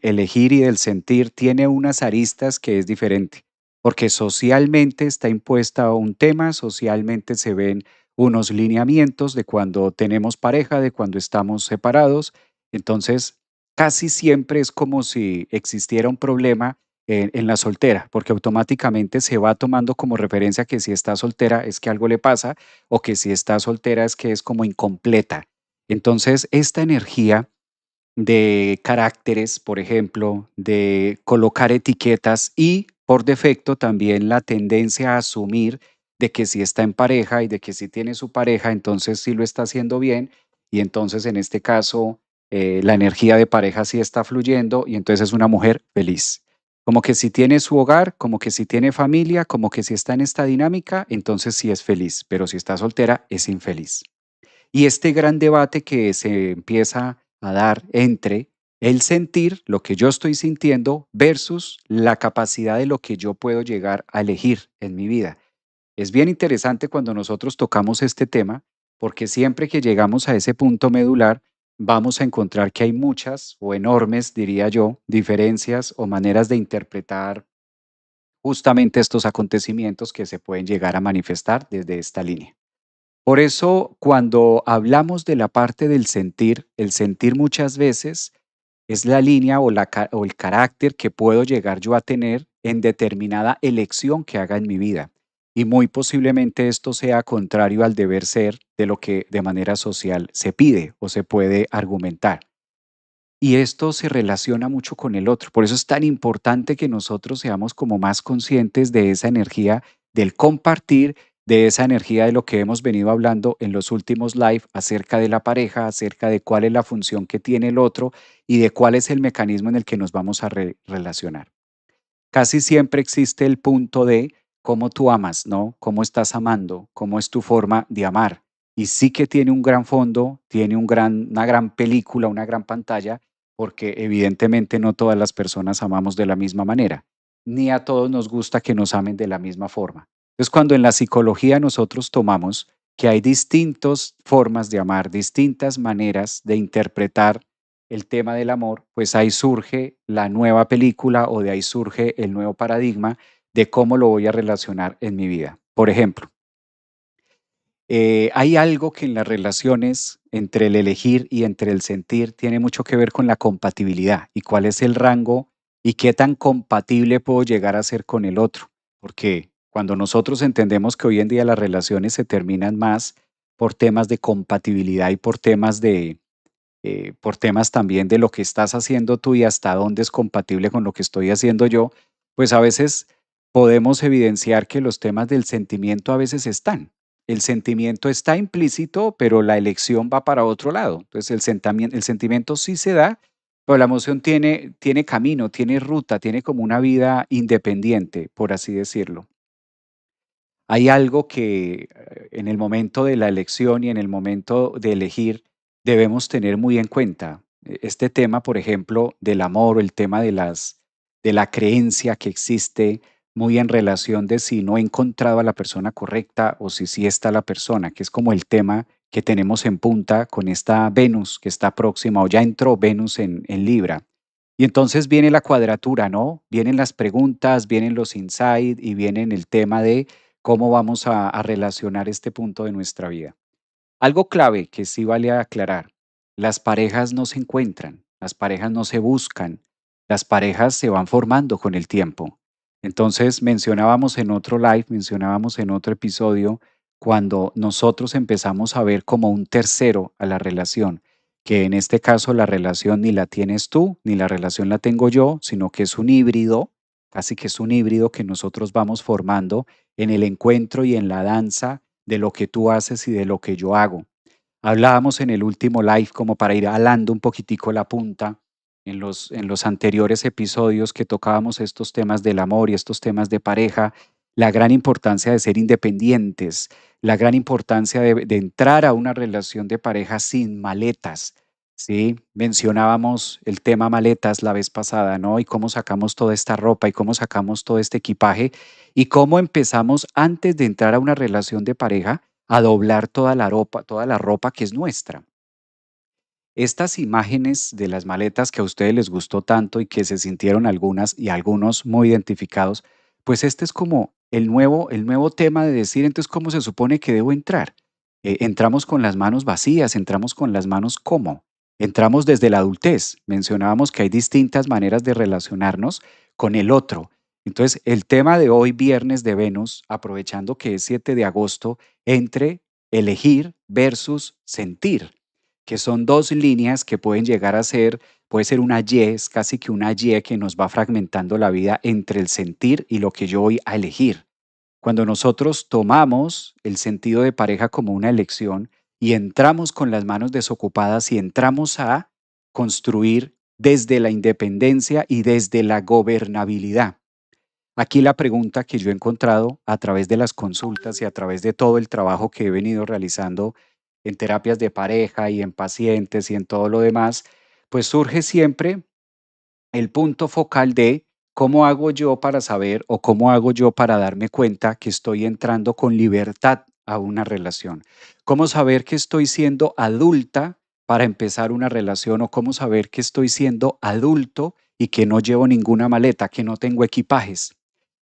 elegir y del sentir tiene unas aristas que es diferente, porque socialmente está impuesta un tema, socialmente se ven unos lineamientos de cuando tenemos pareja, de cuando estamos separados. Entonces, casi siempre es como si existiera un problema en la soltera, porque automáticamente se va tomando como referencia que si está soltera es que algo le pasa o que si está soltera es que es como incompleta. Entonces, esta energía de caracteres, por ejemplo, de colocar etiquetas y por defecto también la tendencia a asumir de que si está en pareja y de que si tiene su pareja, entonces sí lo está haciendo bien y entonces en este caso la energía de pareja sí está fluyendo y entonces es una mujer feliz. Como que si tiene su hogar, como que si tiene familia, como que si está en esta dinámica, entonces sí es feliz, pero si está soltera es infeliz. Y este gran debate que se empieza a dar entre el sentir, lo que yo estoy sintiendo, versus la capacidad de lo que yo puedo llegar a elegir en mi vida. Es bien interesante cuando nosotros tocamos este tema, porque siempre que llegamos a ese punto medular, vamos a encontrar que hay muchas o enormes, diría yo, diferencias o maneras de interpretar justamente estos acontecimientos que se pueden llegar a manifestar desde esta línea. Por eso, cuando hablamos de la parte del sentir, el sentir muchas veces es la línea o el carácter que puedo llegar yo a tener en determinada elección que haga en mi vida. Y muy posiblemente esto sea contrario al deber ser de lo que de manera social se pide o se puede argumentar. Y esto se relaciona mucho con el otro. Por eso es tan importante que nosotros seamos como más conscientes de esa energía del compartir, de esa energía de lo que hemos venido hablando en los últimos live acerca de la pareja, acerca de cuál es la función que tiene el otro y de cuál es el mecanismo en el que nos vamos a relacionar. Casi siempre existe el punto de cómo tú amas, ¿no? Cómo estás amando, cómo es tu forma de amar. Y sí que tiene un gran fondo, tiene una gran película, una gran pantalla, porque evidentemente no todas las personas amamos de la misma manera, ni a todos nos gusta que nos amen de la misma forma. Entonces, cuando en la psicología nosotros tomamos que hay distintas formas de amar, distintas maneras de interpretar el tema del amor, pues ahí surge la nueva película o de ahí surge el nuevo paradigma de cómo lo voy a relacionar en mi vida. Por ejemplo, hay algo que en las relaciones entre el elegir y entre el sentir tiene mucho que ver con la compatibilidad y cuál es el rango y qué tan compatible puedo llegar a ser con el otro. Porque cuando nosotros entendemos que hoy en día las relaciones se terminan más por temas de compatibilidad y por temas también de lo que estás haciendo tú y hasta dónde es compatible con lo que estoy haciendo yo, pues a veces podemos evidenciar que los temas del sentimiento a veces están. El sentimiento está implícito, pero la elección va para otro lado. Entonces el sentimiento sí se da, pero la emoción tiene camino, tiene ruta, tiene como una vida independiente, por así decirlo. Hay algo que en el momento de la elección y en el momento de elegir debemos tener muy en cuenta. Este tema, por ejemplo, del amor o el tema de la creencia que existe muy en relación de si no he encontrado a la persona correcta o si sí está la persona, que es como el tema que tenemos en punta con esta Venus que está próxima o ya entró Venus en Libra. Y entonces viene la cuadratura, ¿no? Vienen las preguntas, vienen los insights y vienen el tema de cómo vamos a relacionar este punto de nuestra vida. Algo clave que sí vale aclarar, las parejas no se encuentran, las parejas no se buscan, las parejas se van formando con el tiempo. Entonces mencionábamos en otro live, mencionábamos en otro episodio, cuando nosotros empezamos a ver como un tercero a la relación, que en este caso la relación ni la tienes tú, ni la relación la tengo yo, sino que es un híbrido, casi que es un híbrido que nosotros vamos formando en el encuentro y en la danza de lo que tú haces y de lo que yo hago. Hablábamos en el último live como para ir alando un poquitico la punta en los anteriores episodios que tocábamos estos temas del amor y estos temas de pareja, la gran importancia de ser independientes, la gran importancia de entrar a una relación de pareja sin maletas, ¿sí? Mencionábamos el tema maletas la vez pasada, ¿no? Y cómo sacamos toda esta ropa y cómo sacamos todo este equipaje y cómo empezamos antes de entrar a una relación de pareja a doblar toda la ropa que es nuestra. estas imágenes de las maletas que a ustedes les gustó tanto y que se sintieron algunas y algunos muy identificados, pues este es como el nuevo tema de decir, entonces, ¿cómo se supone que debo entrar? Entramos con las manos vacías, entramos con las manos ¿cómo? Entramos desde la adultez. Mencionábamos que hay distintas maneras de relacionarnos con el otro. Entonces, el tema de hoy, viernes de Venus, aprovechando que es 7 de agosto, entre elegir versus sentir, que son dos líneas que pueden llegar a ser, puede ser una Y, es casi que una Y que nos va fragmentando la vida entre el sentir y lo que yo voy a elegir. Cuando nosotros tomamos el sentido de pareja como una elección y entramos con las manos desocupadas y entramos a construir desde la independencia y desde la gobernabilidad. Aquí la pregunta que yo he encontrado a través de las consultas y a través de todo el trabajo que he venido realizando en terapias de pareja y en pacientes y en todo lo demás, pues surge siempre el punto focal de cómo hago yo para saber o cómo hago yo para darme cuenta que estoy entrando con libertad a una relación. Cómo saber que estoy siendo adulta para empezar una relación o cómo saber que estoy siendo adulto y que no llevo ninguna maleta, que no tengo equipajes.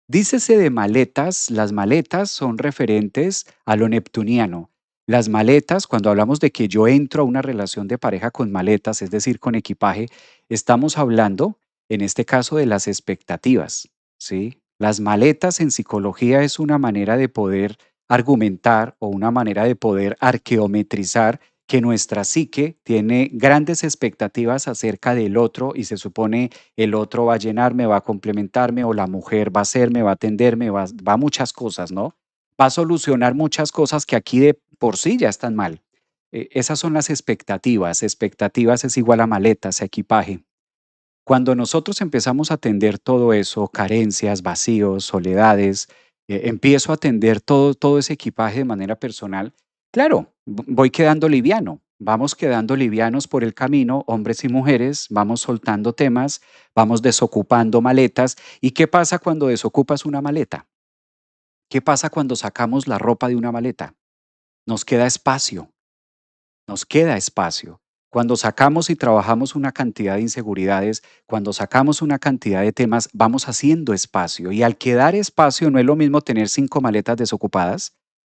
Dícese de maletas, las maletas son referentes a lo neptuniano. Las maletas, cuando hablamos de que yo entro a una relación de pareja con maletas, es decir, con equipaje, estamos hablando, en este caso, de las expectativas, ¿sí? Las maletas en psicología es una manera de poder argumentar o una manera de poder arqueometrizar que nuestra psique tiene grandes expectativas acerca del otro y se supone el otro va a llenarme, va a complementarme, o la mujer va a hacerme, va a atenderme, va a muchas cosas, ¿no? Va a solucionar muchas cosas que aquí de por sí ya están mal. Esas son las expectativas. Expectativas es igual a maletas, a equipaje. Cuando nosotros empezamos a atender todo eso, carencias, vacíos, soledades, empiezo a atender todo ese equipaje de manera personal, claro, voy quedando liviano, vamos quedando livianos por el camino, hombres y mujeres, vamos soltando temas, vamos desocupando maletas. ¿Y qué pasa cuando desocupas una maleta? ¿Qué pasa cuando sacamos la ropa de una maleta? Nos queda espacio. Nos queda espacio. Cuando sacamos y trabajamos una cantidad de inseguridades, cuando sacamos una cantidad de temas, vamos haciendo espacio. Y al quedar espacio, no es lo mismo tener 5 maletas desocupadas,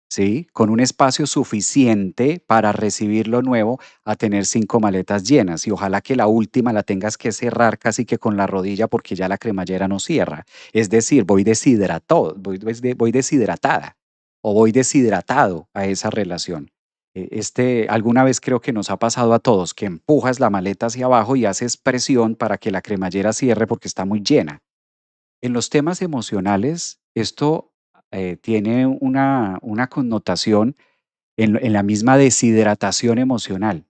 ¿sí? Con un espacio suficiente para recibir lo nuevo, a tener 5 maletas llenas. Y ojalá que la última la tengas que cerrar casi que con la rodilla porque ya la cremallera no cierra. Es decir, voy deshidratado, voy deshidratada o voy deshidratado a esa relación. Alguna vez creo que nos ha pasado a todos, que empujas la maleta hacia abajo y haces presión para que la cremallera cierre porque está muy llena. En los temas emocionales, esto tiene una connotación en la misma deshidratación emocional,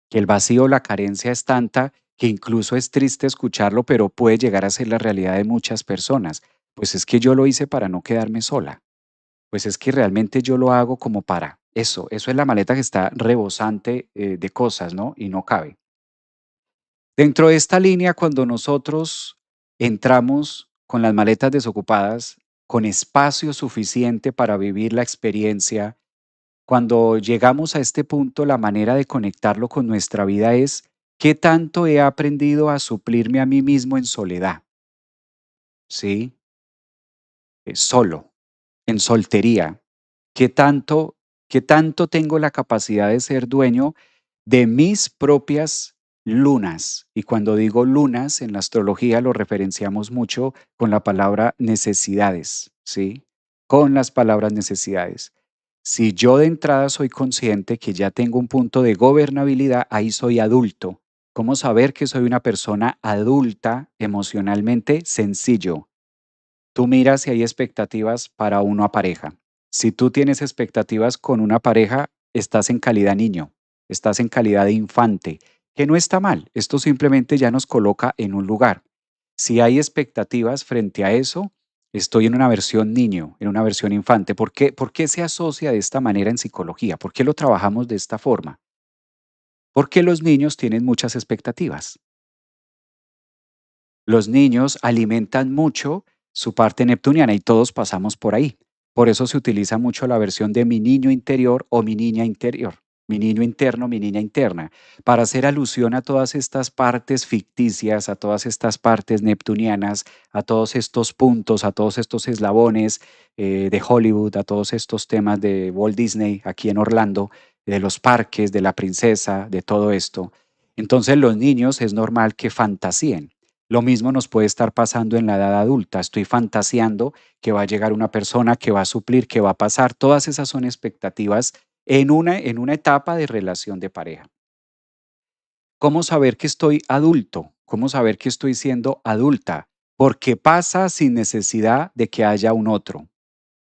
que el vacío o la carencia es tanta que incluso es triste escucharlo, pero puede llegar a ser la realidad de muchas personas. Pues es que yo lo hice para no quedarme sola. Pues es que realmente yo lo hago como para eso es la maleta que está rebosante, de cosas, ¿no? Y no cabe. Dentro de esta línea, cuando nosotros entramos con las maletas desocupadas, con espacio suficiente para vivir la experiencia, cuando llegamos a este punto, la manera de conectarlo con nuestra vida es, ¿qué tanto he aprendido a suplirme a mí mismo en soledad? ¿Sí? Solo, en soltería. ¿Qué tanto, qué tanto tengo la capacidad de ser dueño de mis propias lunas? Y cuando digo lunas, en la astrología lo referenciamos mucho con la palabra necesidades, ¿sí? Con las palabras necesidades. Si yo de entrada soy consciente que ya tengo un punto de gobernabilidad, ahí soy adulto. ¿Cómo saber que soy una persona adulta emocionalmente? Sencillo. Tú miras si hay expectativas para una pareja. Si tú tienes expectativas con una pareja, estás en calidad niño, estás en calidad de infante, que no está mal. Esto simplemente ya nos coloca en un lugar. Si hay expectativas frente a eso, estoy en una versión niño, en una versión infante. ¿Por qué se asocia de esta manera en psicología? ¿Por qué lo trabajamos de esta forma? Porque los niños tienen muchas expectativas. Los niños alimentan mucho su parte neptuniana y todos pasamos por ahí. Por eso se utiliza mucho la versión de mi niño interior o mi niña interior. mi niño interno, mi niña interna, para hacer alusión a todas estas partes ficticias, a todas estas partes neptunianas, a todos estos puntos, a todos estos eslabones de Hollywood, a todos estos temas de Walt Disney aquí en Orlando, de los parques, de la princesa, de todo esto. Entonces los niños es normal que fantasíen. Lo mismo nos puede estar pasando en la edad adulta. Estoy fantaseando que va a llegar una persona que va a suplir, que va a pasar. Todas esas son expectativas en una etapa de relación de pareja. ¿Cómo saber que estoy adulto? ¿Cómo saber que estoy siendo adulta? Porque pasa sin necesidad de que haya un otro.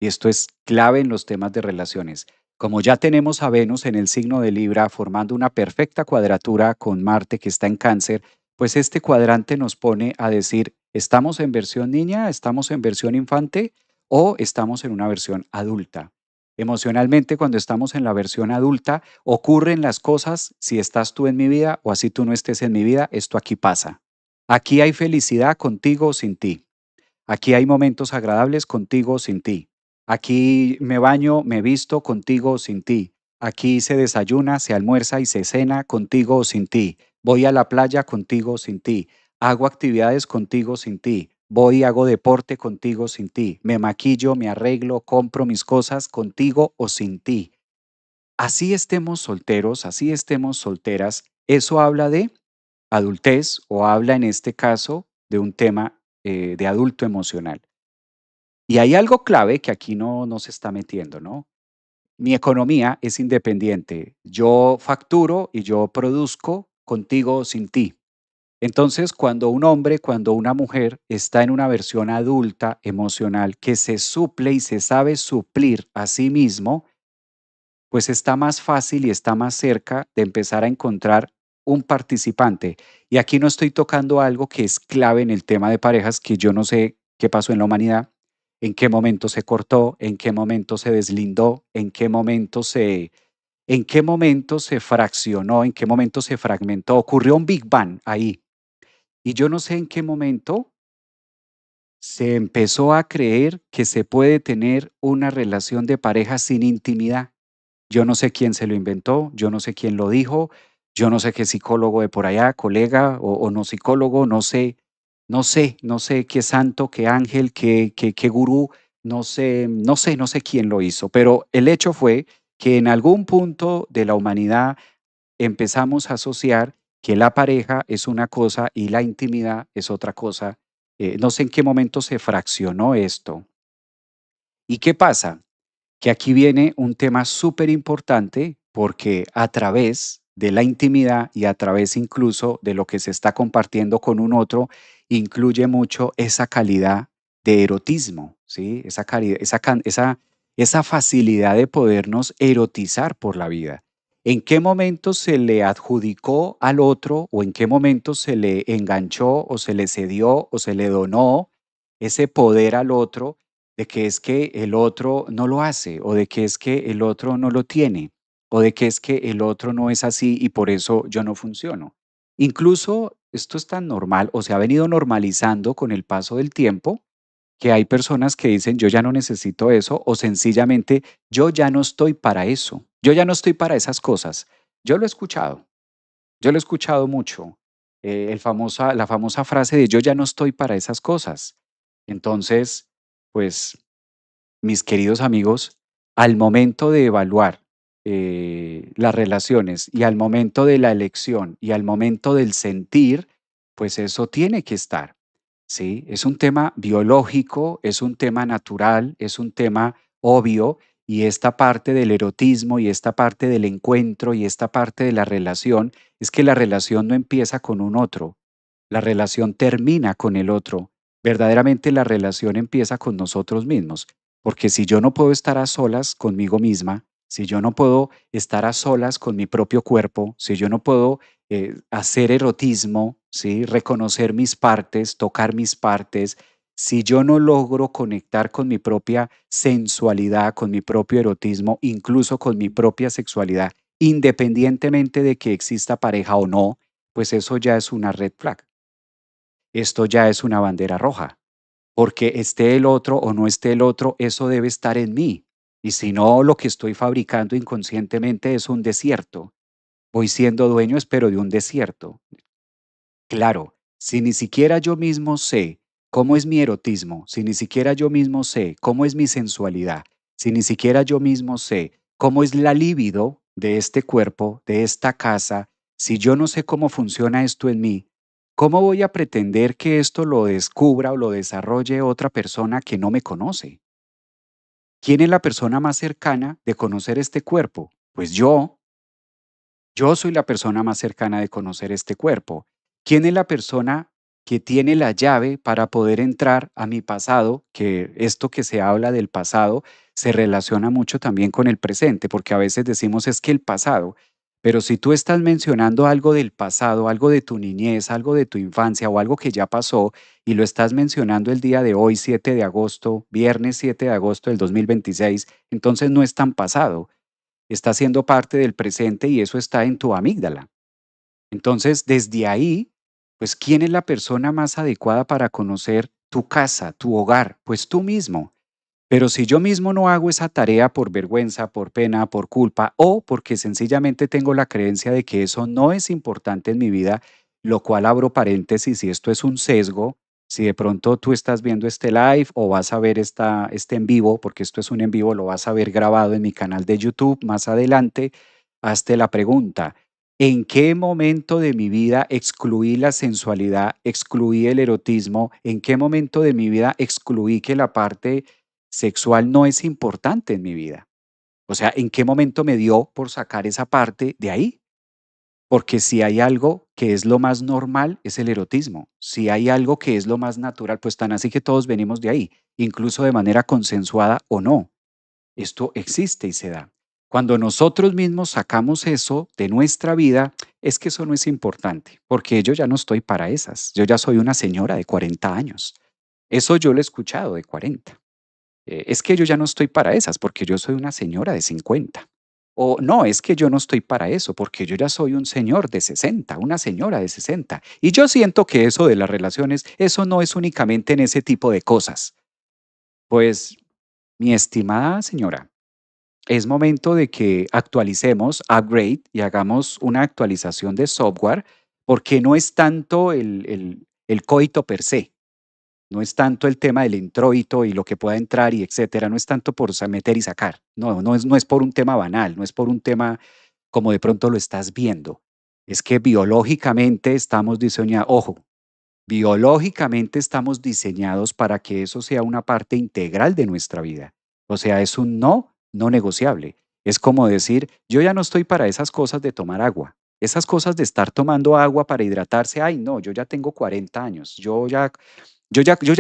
Y esto es clave en los temas de relaciones. Como ya tenemos a Venus en el signo de Libra formando una perfecta cuadratura con Marte que está en Cáncer, pues este cuadrante nos pone a decir, ¿estamos en versión niña, estamos en versión infante o estamos en una versión adulta? Emocionalmente, cuando estamos en la versión adulta, ocurren las cosas, si estás tú en mi vida o así tú no estés en mi vida, esto aquí pasa. Aquí hay felicidad contigo o sin ti. Aquí hay momentos agradables contigo o sin ti. Aquí me baño, me visto contigo o sin ti. Aquí se desayuna, se almuerza y se cena contigo o sin ti. Voy a la playa contigo o sin ti. Hago actividades contigo o sin ti. Voy y hago deporte contigo o sin ti. Me maquillo, me arreglo, compro mis cosas contigo o sin ti. Así estemos solteros, así estemos solteras, eso habla de adultez o habla en este caso de un tema de adulto emocional. Y hay algo clave que aquí no se está metiendo, ¿no? Mi economía es independiente. Yo facturo y yo produzco contigo o sin ti. Entonces, cuando un hombre, cuando una mujer está en una versión adulta emocional que se suple y se sabe suplir a sí mismo, pues está más fácil y está más cerca de empezar a encontrar un participante. Y aquí no estoy tocando algo que es clave en el tema de parejas, que yo no sé qué pasó en la humanidad, en qué momento se cortó, en qué momento se deslindó, en qué momento se fraccionó, en qué momento se fragmentó. Ocurrió un Big Bang ahí. Y yo no sé en qué momento se empezó a creer que se puede tener una relación de pareja sin intimidad. Yo no sé quién se lo inventó, yo no sé quién lo dijo, yo no sé qué psicólogo de por allá, colega o no psicólogo, no sé qué santo, qué ángel, qué gurú, no sé quién lo hizo, pero el hecho fue que en algún punto de la humanidad empezamos a asociar que la pareja es una cosa y la intimidad es otra cosa. No sé en qué momento se fraccionó esto. ¿Y qué pasa? Que aquí viene un tema súper importante porque a través de la intimidad y a través incluso de lo que se está compartiendo con un otro, incluye mucho esa calidad de erotismo, ¿sí? Esa facilidad de podernos erotizar por la vida. ¿En qué momento se le adjudicó al otro o en qué momento se le enganchó o se le cedió o se le donó ese poder al otro de que es que el otro no lo hace, o de que es que el otro no lo tiene, o de que es que el otro no es así y por eso yo no funciono? Incluso esto es tan normal o se ha venido normalizando con el paso del tiempo que hay personas que dicen yo ya no necesito eso o sencillamente yo ya no estoy para eso, yo ya no estoy para esas cosas. Yo lo he escuchado, yo lo he escuchado mucho, la famosa frase de yo ya no estoy para esas cosas. Entonces, pues mis queridos amigos, al momento de evaluar las relaciones y al momento de la elección y al momento del sentir, pues eso tiene que estar, ¿sí? Es un tema biológico, es un tema natural, es un tema obvio y esta parte del erotismo y esta parte del encuentro y esta parte de la relación es que la relación no empieza con un otro, la relación termina con el otro. Verdaderamente la relación empieza con nosotros mismos. Porque si yo no puedo estar a solas conmigo misma, si yo no puedo estar a solas con mi propio cuerpo, si yo no puedo hacer erotismo, ¿sí? Reconocer mis partes, tocar mis partes, si yo no logro conectar con mi propia sensualidad, con mi propio erotismo, incluso con mi propia sexualidad, independientemente de que exista pareja o no, pues eso ya es una red flag. Esto ya es una bandera roja porque esté el otro o no esté el otro, eso debe estar en mí. Y si no, lo que estoy fabricando inconscientemente es un desierto. Voy siendo dueño, espero, de un desierto. Claro, si ni siquiera yo mismo sé cómo es mi erotismo, si ni siquiera yo mismo sé cómo es mi sensualidad, si ni siquiera yo mismo sé cómo es la libido de este cuerpo, de esta casa, si yo no sé cómo funciona esto en mí, ¿cómo voy a pretender que esto lo descubra o lo desarrolle otra persona que no me conoce? ¿Quién es la persona más cercana de conocer este cuerpo? Pues yo soy la persona más cercana de conocer este cuerpo. ¿Quién es la persona que tiene la llave para poder entrar a mi pasado? Que esto que se habla del pasado se relaciona mucho también con el presente, porque a veces decimos es que el pasado, pero si tú estás mencionando algo del pasado, algo de tu niñez, algo de tu infancia o algo que ya pasó y lo estás mencionando el día de hoy, 7 de agosto, viernes 7 de agosto del 2026, entonces no es tan pasado, está siendo parte del presente y eso está en tu amígdala. Entonces, desde ahí, pues, ¿quién es la persona más adecuada para conocer tu casa, tu hogar? Pues tú mismo. Pero si yo mismo no hago esa tarea por vergüenza, por pena, por culpa o porque sencillamente tengo la creencia de que eso no es importante en mi vida, lo cual abro paréntesis, si esto es un sesgo, si de pronto tú estás viendo este live o vas a ver este en vivo, porque esto es un en vivo, lo vas a ver grabado en mi canal de YouTube más adelante, hazte la pregunta, ¿en qué momento de mi vida excluí la sensualidad, excluí el erotismo? ¿En qué momento de mi vida excluí que la parte sexual no es importante en mi vida? O sea, ¿en qué momento me dio por sacar esa parte de ahí? Porque si hay algo que es lo más normal, es el erotismo. Si hay algo que es lo más natural, pues tan así que todos venimos de ahí, incluso de manera consensuada o no. Esto existe y se da. Cuando nosotros mismos sacamos eso de nuestra vida, es que eso no es importante, porque yo ya no estoy para esas. Yo ya soy una señora de 40 años. Eso yo lo he escuchado de 40. Es que yo ya no estoy para esas porque yo soy una señora de 50. O no, es que yo no estoy para eso porque yo ya soy un señor de 60, una señora de 60. Y yo siento que eso de las relaciones, eso no es únicamente en ese tipo de cosas. Pues, mi estimada señora, es momento de que actualicemos, upgrade y hagamos una actualización de software porque no es tanto el coito per se. No es tanto el tema del introito y lo que pueda entrar y etcétera, no es tanto por meter y sacar. No, no es por un tema banal, no es por un tema como de pronto lo estás viendo. Es que biológicamente estamos diseñados, ojo, biológicamente estamos diseñados para que eso sea una parte integral de nuestra vida. O sea, es un no negociable. Es como decir, yo ya no estoy para esas cosas de tomar agua. Esas cosas de estar tomando agua para hidratarse, ay, no, yo ya tengo 40 años, yo ya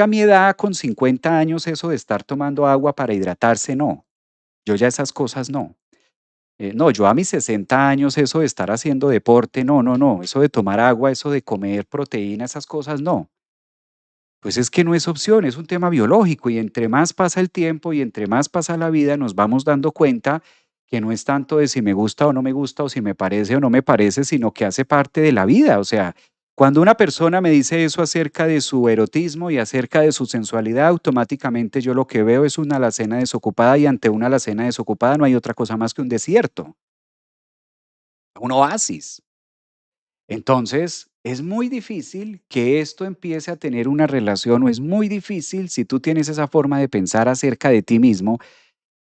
a mi edad con 50 años eso de estar tomando agua para hidratarse, no. Yo ya esas cosas no. No, yo a mis 60 años eso de estar haciendo deporte, no, no, no. Eso de tomar agua, eso de comer proteína, esas cosas, no. Pues es que no es opción, es un tema biológico y entre más pasa el tiempo y entre más pasa la vida, nos vamos dando cuenta que no es tanto de si me gusta o no me gusta o si me parece o no me parece, sino que hace parte de la vida. O sea, cuando una persona me dice eso acerca de su erotismo y acerca de su sensualidad, automáticamente yo lo que veo es una alacena desocupada y ante una alacena desocupada no hay otra cosa más que un desierto, un oasis. Entonces, es muy difícil que esto empiece a tener una relación o es muy difícil si tú tienes esa forma de pensar acerca de ti mismo,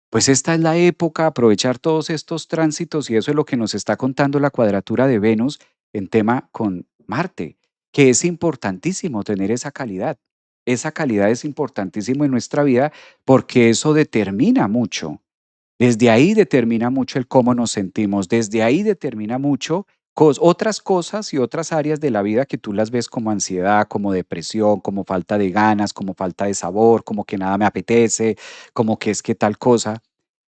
pues esta es la época, aprovechar todos estos tránsitos y eso es lo que nos está contando la cuadratura de Venus en tema con Marte, que es importantísimo tener esa calidad. Esa calidad es importantísimo en nuestra vida porque eso determina mucho. Desde ahí determina mucho el cómo nos sentimos, desde ahí determina mucho otras cosas y otras áreas de la vida que tú las ves como ansiedad, como depresión, como falta de ganas, como falta de sabor, como que nada me apetece, como que es que tal cosa,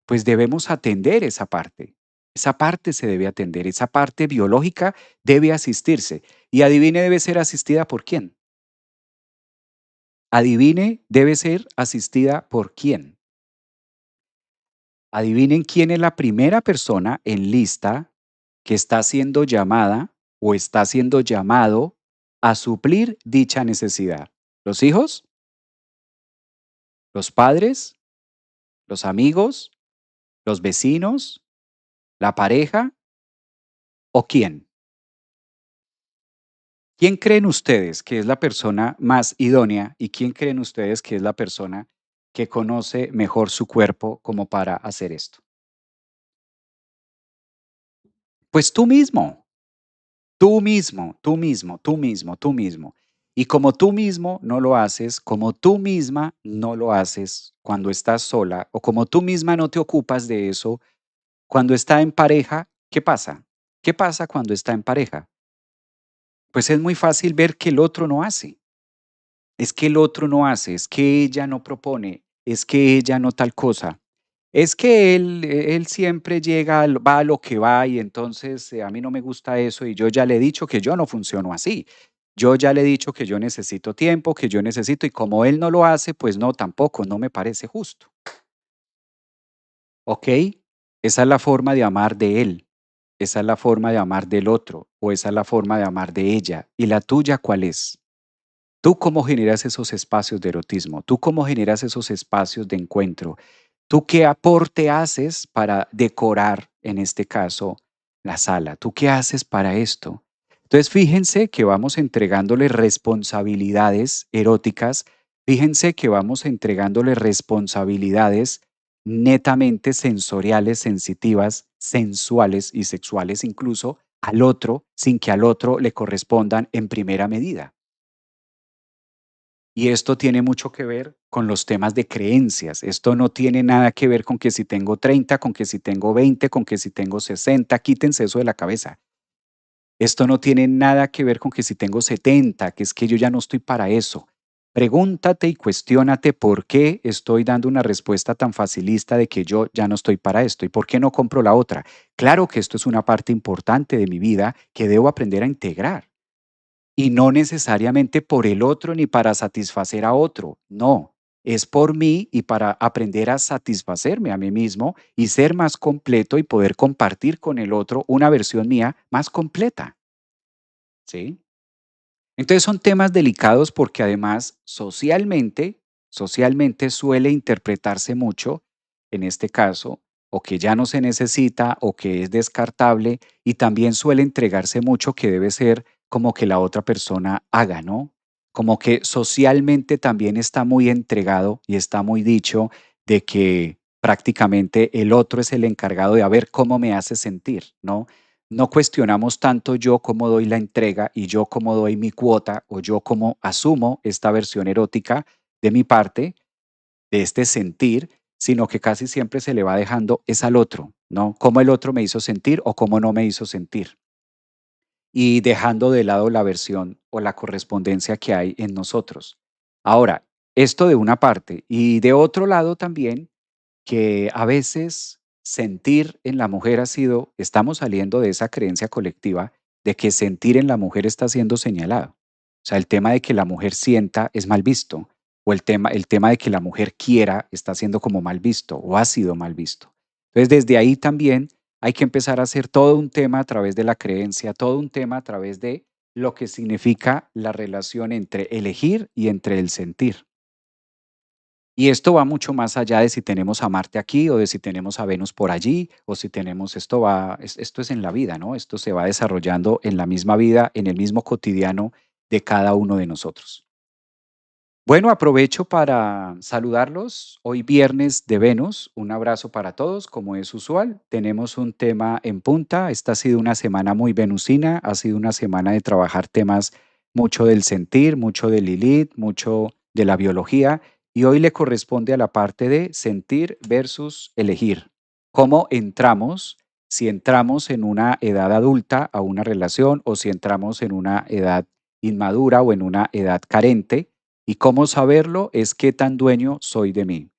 pues debemos atender esa parte. Esa parte se debe atender, esa parte biológica debe asistirse. Y adivine, debe ser asistida por quién. Adivine, debe ser asistida por quién. Adivinen quién es la primera persona en lista que está siendo llamada o está siendo llamado a suplir dicha necesidad. ¿Los hijos? ¿Los padres? ¿Los amigos? ¿Los vecinos? ¿La pareja? ¿O quién? ¿Quién creen ustedes que es la persona más idónea y quién creen ustedes que es la persona que conoce mejor su cuerpo como para hacer esto? Pues tú mismo, tú mismo, tú mismo, tú mismo, tú mismo. Y como tú mismo no lo haces, como tú misma no lo haces cuando estás sola o como tú misma no te ocupas de eso, cuando está en pareja, ¿qué pasa? ¿Qué pasa cuando está en pareja? Pues es muy fácil ver que el otro no hace. Es que el otro no hace, es que ella no propone, es que ella no tal cosa. Es que él siempre llega, va a lo que va y entonces a mí no me gusta eso y yo ya le he dicho que yo no funciono así. Yo ya le he dicho que yo necesito tiempo, que yo necesito y como él no lo hace, pues no, tampoco, no me parece justo. ¿Ok? Esa es la forma de amar de él, esa es la forma de amar del otro o esa es la forma de amar de ella. ¿Y la tuya cuál es? ¿Tú cómo generas esos espacios de erotismo? ¿Tú cómo generas esos espacios de encuentro? ¿Tú qué aporte haces para decorar, en este caso, la sala? ¿Tú qué haces para esto? Entonces, fíjense que vamos entregándole responsabilidades eróticas, fíjense que vamos entregándole responsabilidades netamente sensoriales, sensitivas, sensuales y sexuales incluso al otro, sin que al otro le correspondan en primera medida. Y esto tiene mucho que ver con los temas de creencias. Esto no tiene nada que ver con que si tengo 30, con que si tengo 20, con que si tengo 60. Quítense eso de la cabeza. Esto no tiene nada que ver con que si tengo 70, que es que yo ya no estoy para eso. Pregúntate y cuestiónate por qué estoy dando una respuesta tan facilista de que yo ya no estoy para esto y por qué no compro la otra. Claro que esto es una parte importante de mi vida que debo aprender a integrar. Y no necesariamente por el otro ni para satisfacer a otro, no, es por mí y para aprender a satisfacerme a mí mismo y ser más completo y poder compartir con el otro una versión mía más completa, ¿sí? Entonces son temas delicados porque además socialmente suele interpretarse mucho, en este caso, o que ya no se necesita o que es descartable y también suele entregarse mucho que debe ser como que la otra persona haga, ¿no? Como que socialmente también está muy entregado y está muy dicho de que prácticamente el otro es el encargado de a ver cómo me hace sentir, ¿no? No cuestionamos tanto yo cómo doy la entrega y yo cómo doy mi cuota o yo cómo asumo esta versión erótica de mi parte, de este sentir, sino que casi siempre se le va dejando es al otro, ¿no? Cómo el otro me hizo sentir o cómo no me hizo sentir. Y dejando de lado la versión o la correspondencia que hay en nosotros. Ahora, esto de una parte y de otro lado también que a veces sentir en la mujer ha sido, estamos saliendo de esa creencia colectiva de que sentir en la mujer está siendo señalado. O sea, el tema de que la mujer sienta es mal visto, o el tema de que la mujer quiera está siendo como mal visto o ha sido mal visto. Entonces, desde ahí también hay que empezar a hacer todo un tema a través de la creencia, todo un tema a través de lo que significa la relación entre elegir y entre el sentir. Y esto va mucho más allá de si tenemos a Marte aquí o de si tenemos a Venus por allí o si tenemos esto es en la vida, ¿no? Esto se va desarrollando en la misma vida, en el mismo cotidiano de cada uno de nosotros. Bueno, aprovecho para saludarlos. Hoy viernes de Venus, un abrazo para todos, como es usual. Tenemos un tema en punta. Esta ha sido una semana muy venusina, ha sido una semana de trabajar temas mucho del sentir, mucho de Lilith, mucho de la biología. Y hoy le corresponde a la parte de sentir versus elegir. ¿Cómo entramos? Si entramos en una edad adulta a una relación o si entramos en una edad inmadura o en una edad carente y cómo saberlo es qué tan dueño soy de mí.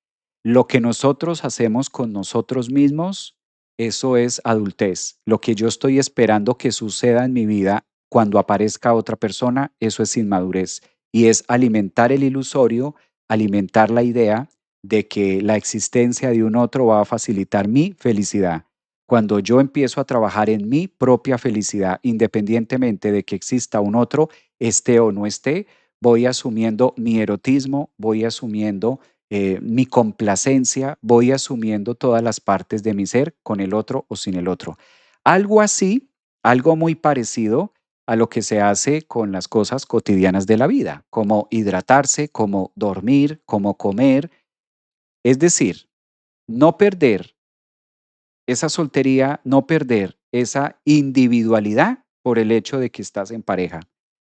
Lo que nosotros hacemos con nosotros mismos, eso es adultez. Lo que yo estoy esperando que suceda en mi vida cuando aparezca otra persona, eso es inmadurez. Y es alimentar el ilusorio, alimentar la idea de que la existencia de un otro va a facilitar mi felicidad. Cuando yo empiezo a trabajar en mi propia felicidad, independientemente de que exista un otro, esté o no esté, voy asumiendo mi erotismo, voy asumiendo mi complacencia, voy asumiendo todas las partes de mi ser con el otro o sin el otro. Algo así, algo muy parecido a lo que se hace con las cosas cotidianas de la vida, como hidratarse, como dormir, como comer. Es decir, no perder esa soltería, no perder esa individualidad por el hecho de que estás en pareja.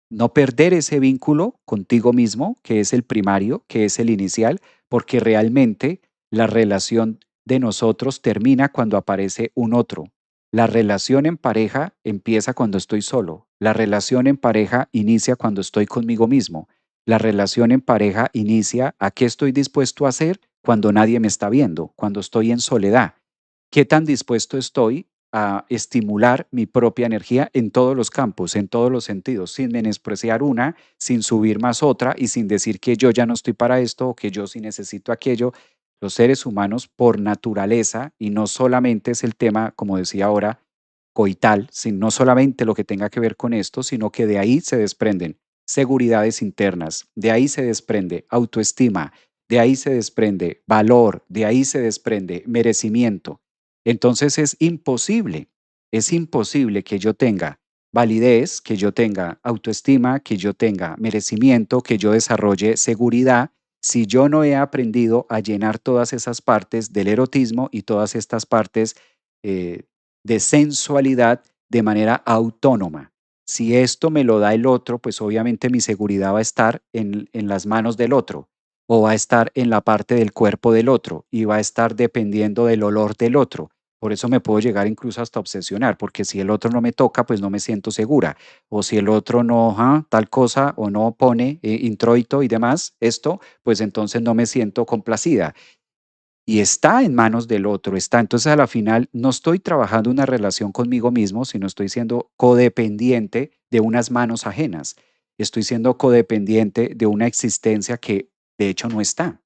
No perder ese vínculo contigo mismo, que es el primario, que es el inicial, porque realmente la relación de nosotros termina cuando aparece un otro. La relación en pareja empieza cuando estoy solo. La relación en pareja inicia cuando estoy conmigo mismo. La relación en pareja inicia a qué estoy dispuesto a hacer cuando nadie me está viendo, cuando estoy en soledad. ¿Qué tan dispuesto estoy a estimular mi propia energía en todos los campos, en todos los sentidos, sin menospreciar una, sin subir más otra y sin decir que yo ya no estoy para esto o que yo sí necesito aquello? Los seres humanos por naturaleza, y no solamente es el tema, como decía ahora, coital, no solamente lo que tenga que ver con esto, sino que de ahí se desprenden seguridades internas, de ahí se desprende autoestima, de ahí se desprende valor, de ahí se desprende merecimiento. Entonces es imposible que yo tenga validez, que yo tenga autoestima, que yo tenga merecimiento, que yo desarrolle seguridad, si yo no he aprendido a llenar todas esas partes del erotismo y todas estas partes eh, de sensualidad de manera autónoma. Si esto me lo da el otro, pues obviamente mi seguridad va a estar en las manos del otro o va a estar en la parte del cuerpo del otro y va a estar dependiendo del olor del otro. Por eso me puedo llegar incluso hasta obsesionar, porque si el otro no me toca, pues no me siento segura. O si el otro no, tal cosa, o no pone introito y demás, esto, pues entonces no me siento complacida. Y está en manos del otro, está. Entonces a la final no estoy trabajando una relación conmigo mismo, sino estoy siendo codependiente de unas manos ajenas. Estoy siendo codependiente de una existencia que de hecho no está.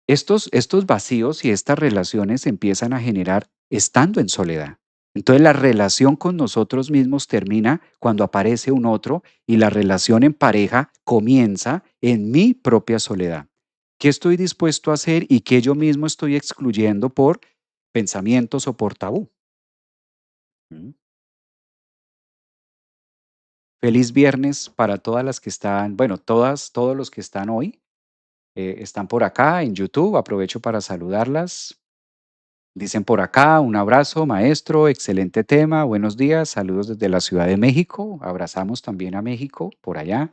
Estos vacíos y estas relaciones se empiezan a generar estando en soledad. Entonces la relación con nosotros mismos termina cuando aparece un otro y la relación en pareja comienza en mi propia soledad. ¿Qué estoy dispuesto a hacer y qué yo mismo estoy excluyendo por pensamientos o por tabú? Mm. Feliz viernes para todas las que están, bueno, todos los que están hoy, están por acá en YouTube. Aprovecho para saludarlas. Dicen por acá, un abrazo, maestro, excelente tema, buenos días, saludos desde la Ciudad de México, abrazamos también a México por allá.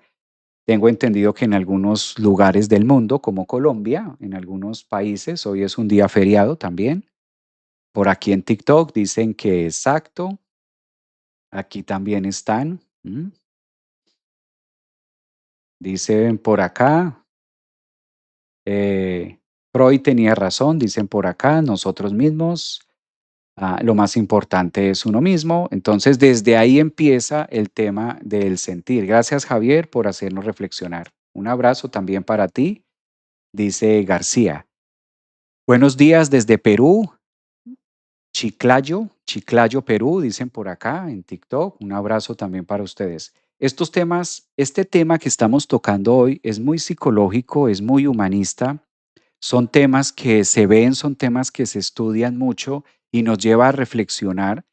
Tengo entendido que en algunos lugares del mundo, como Colombia, en algunos países, hoy es un día feriado también. Por aquí en TikTok dicen que exacto, aquí también están. Dicen por acá, eh, Freud tenía razón, dicen por acá, nosotros mismos. Lo más importante es uno mismo. Entonces, desde ahí empieza el tema del sentir. Gracias, Javier, por hacernos reflexionar. Un abrazo también para ti, dice García. Buenos días desde Perú, Chiclayo, Perú, dicen por acá en TikTok. Un abrazo también para ustedes. Estos temas, este tema que estamos tocando hoy es muy psicológico, es muy humanista. Son temas que se ven, son temas que se estudian mucho y nos lleva a reflexionar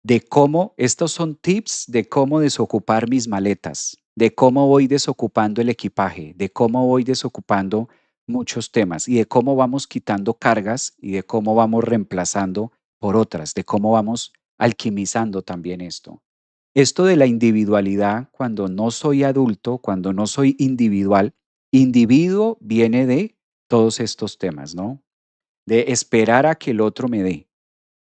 de cómo, estos son tips de cómo desocupar mis maletas, de cómo voy desocupando el equipaje, de cómo voy desocupando muchos temas y de cómo vamos quitando cargas y de cómo vamos reemplazando por otras, de cómo vamos alquimizando también esto. Esto de la individualidad, cuando no soy adulto, cuando no soy individual, individuo viene de todos estos temas, ¿no? De esperar a que el otro me dé.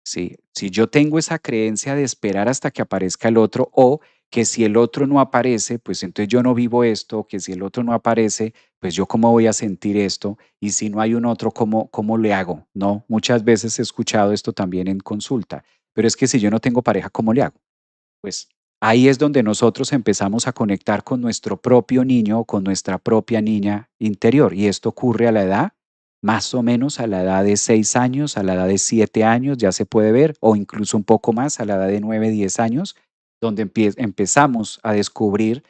Sí, si yo tengo esa creencia de esperar hasta que aparezca el otro o que si el otro no aparece, pues entonces yo no vivo esto, que si el otro no aparece, pues yo cómo voy a sentir esto y si no hay un otro, ¿cómo le hago? No, muchas veces he escuchado esto también en consulta, pero es que si yo no tengo pareja, ¿cómo le hago? Pues ahí es donde nosotros empezamos a conectar con nuestro propio niño o con nuestra propia niña interior. Y esto ocurre a la edad, más o menos a la edad de 6 años, a la edad de 7 años, ya se puede ver, o incluso un poco más, a la edad de 9, 10 años, donde empezamos a descubrir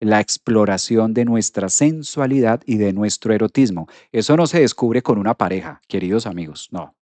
la exploración de nuestra sensualidad y de nuestro erotismo. Eso no se descubre con una pareja, queridos amigos, no.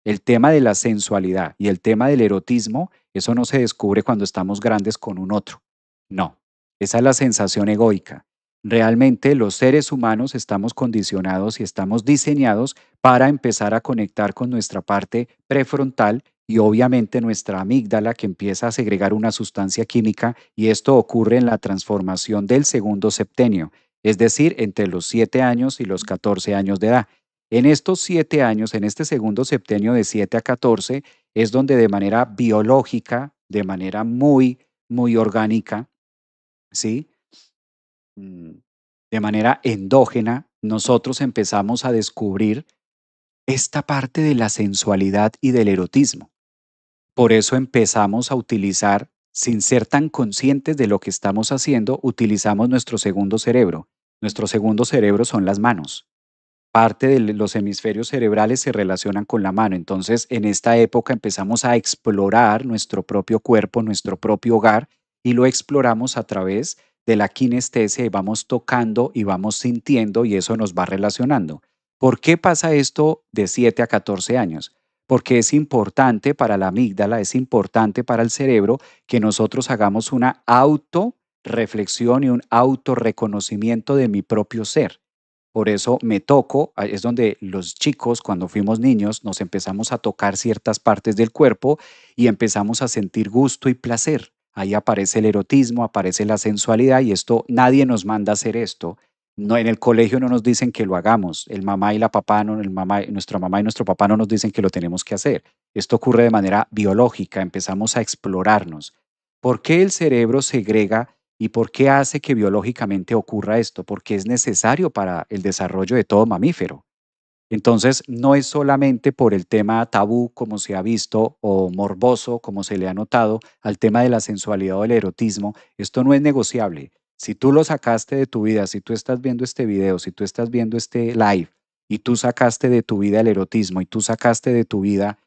El tema de la sensualidad y el tema del erotismo, eso no se descubre cuando estamos grandes con un otro. No, esa es la sensación egoica. Realmente los seres humanos estamos condicionados y estamos diseñados para empezar a conectar con nuestra parte prefrontal y obviamente nuestra amígdala que empieza a segregar una sustancia química y esto ocurre en la transformación del segundo septenio, es decir, entre los 7 años y los 14 años de edad. En estos 7 años, en este segundo septenio de 7 a 14, es donde de manera biológica, de manera muy orgánica, ¿sí? Mm, de manera endógena, nosotros empezamos a descubrir esta parte de la sensualidad y del erotismo. Por eso empezamos a utilizar, sin ser tan conscientes de lo que estamos haciendo, utilizamos nuestro segundo cerebro. Nuestro segundo cerebro son las manos. Parte de los hemisferios cerebrales se relacionan con la mano. Entonces, en esta época empezamos a explorar nuestro propio cuerpo, nuestro propio hogar, y lo exploramos a través de la kinestesia y vamos tocando y vamos sintiendo y eso nos va relacionando. ¿Por qué pasa esto de 7 a 14 años? Porque es importante para la amígdala, es importante para el cerebro que nosotros hagamos una autorreflexión y un autorreconocimiento de mi propio ser. Por eso me toco, es donde los chicos, cuando fuimos niños, nos empezamos a tocar ciertas partes del cuerpo y empezamos a sentir gusto y placer. Ahí aparece el erotismo, aparece la sensualidad y esto nadie nos manda a hacer esto. No, en el colegio no nos dicen que lo hagamos. El mamá y la papá, no, nuestra mamá y nuestro papá no nos dicen que lo tenemos que hacer. Esto ocurre de manera biológica, empezamos a explorarnos. ¿Por qué el cerebro segrega y por qué hace que biológicamente ocurra esto? Porque es necesario para el desarrollo de todo mamífero. Entonces, no es solamente por el tema tabú, como se ha visto, o morboso, como se le ha notado, al tema de la sensualidad o el erotismo. Esto no es negociable. Si tú lo sacaste de tu vida, si tú estás viendo este video, si tú estás viendo este live y tú sacaste de tu vida el erotismo y tú sacaste de tu vida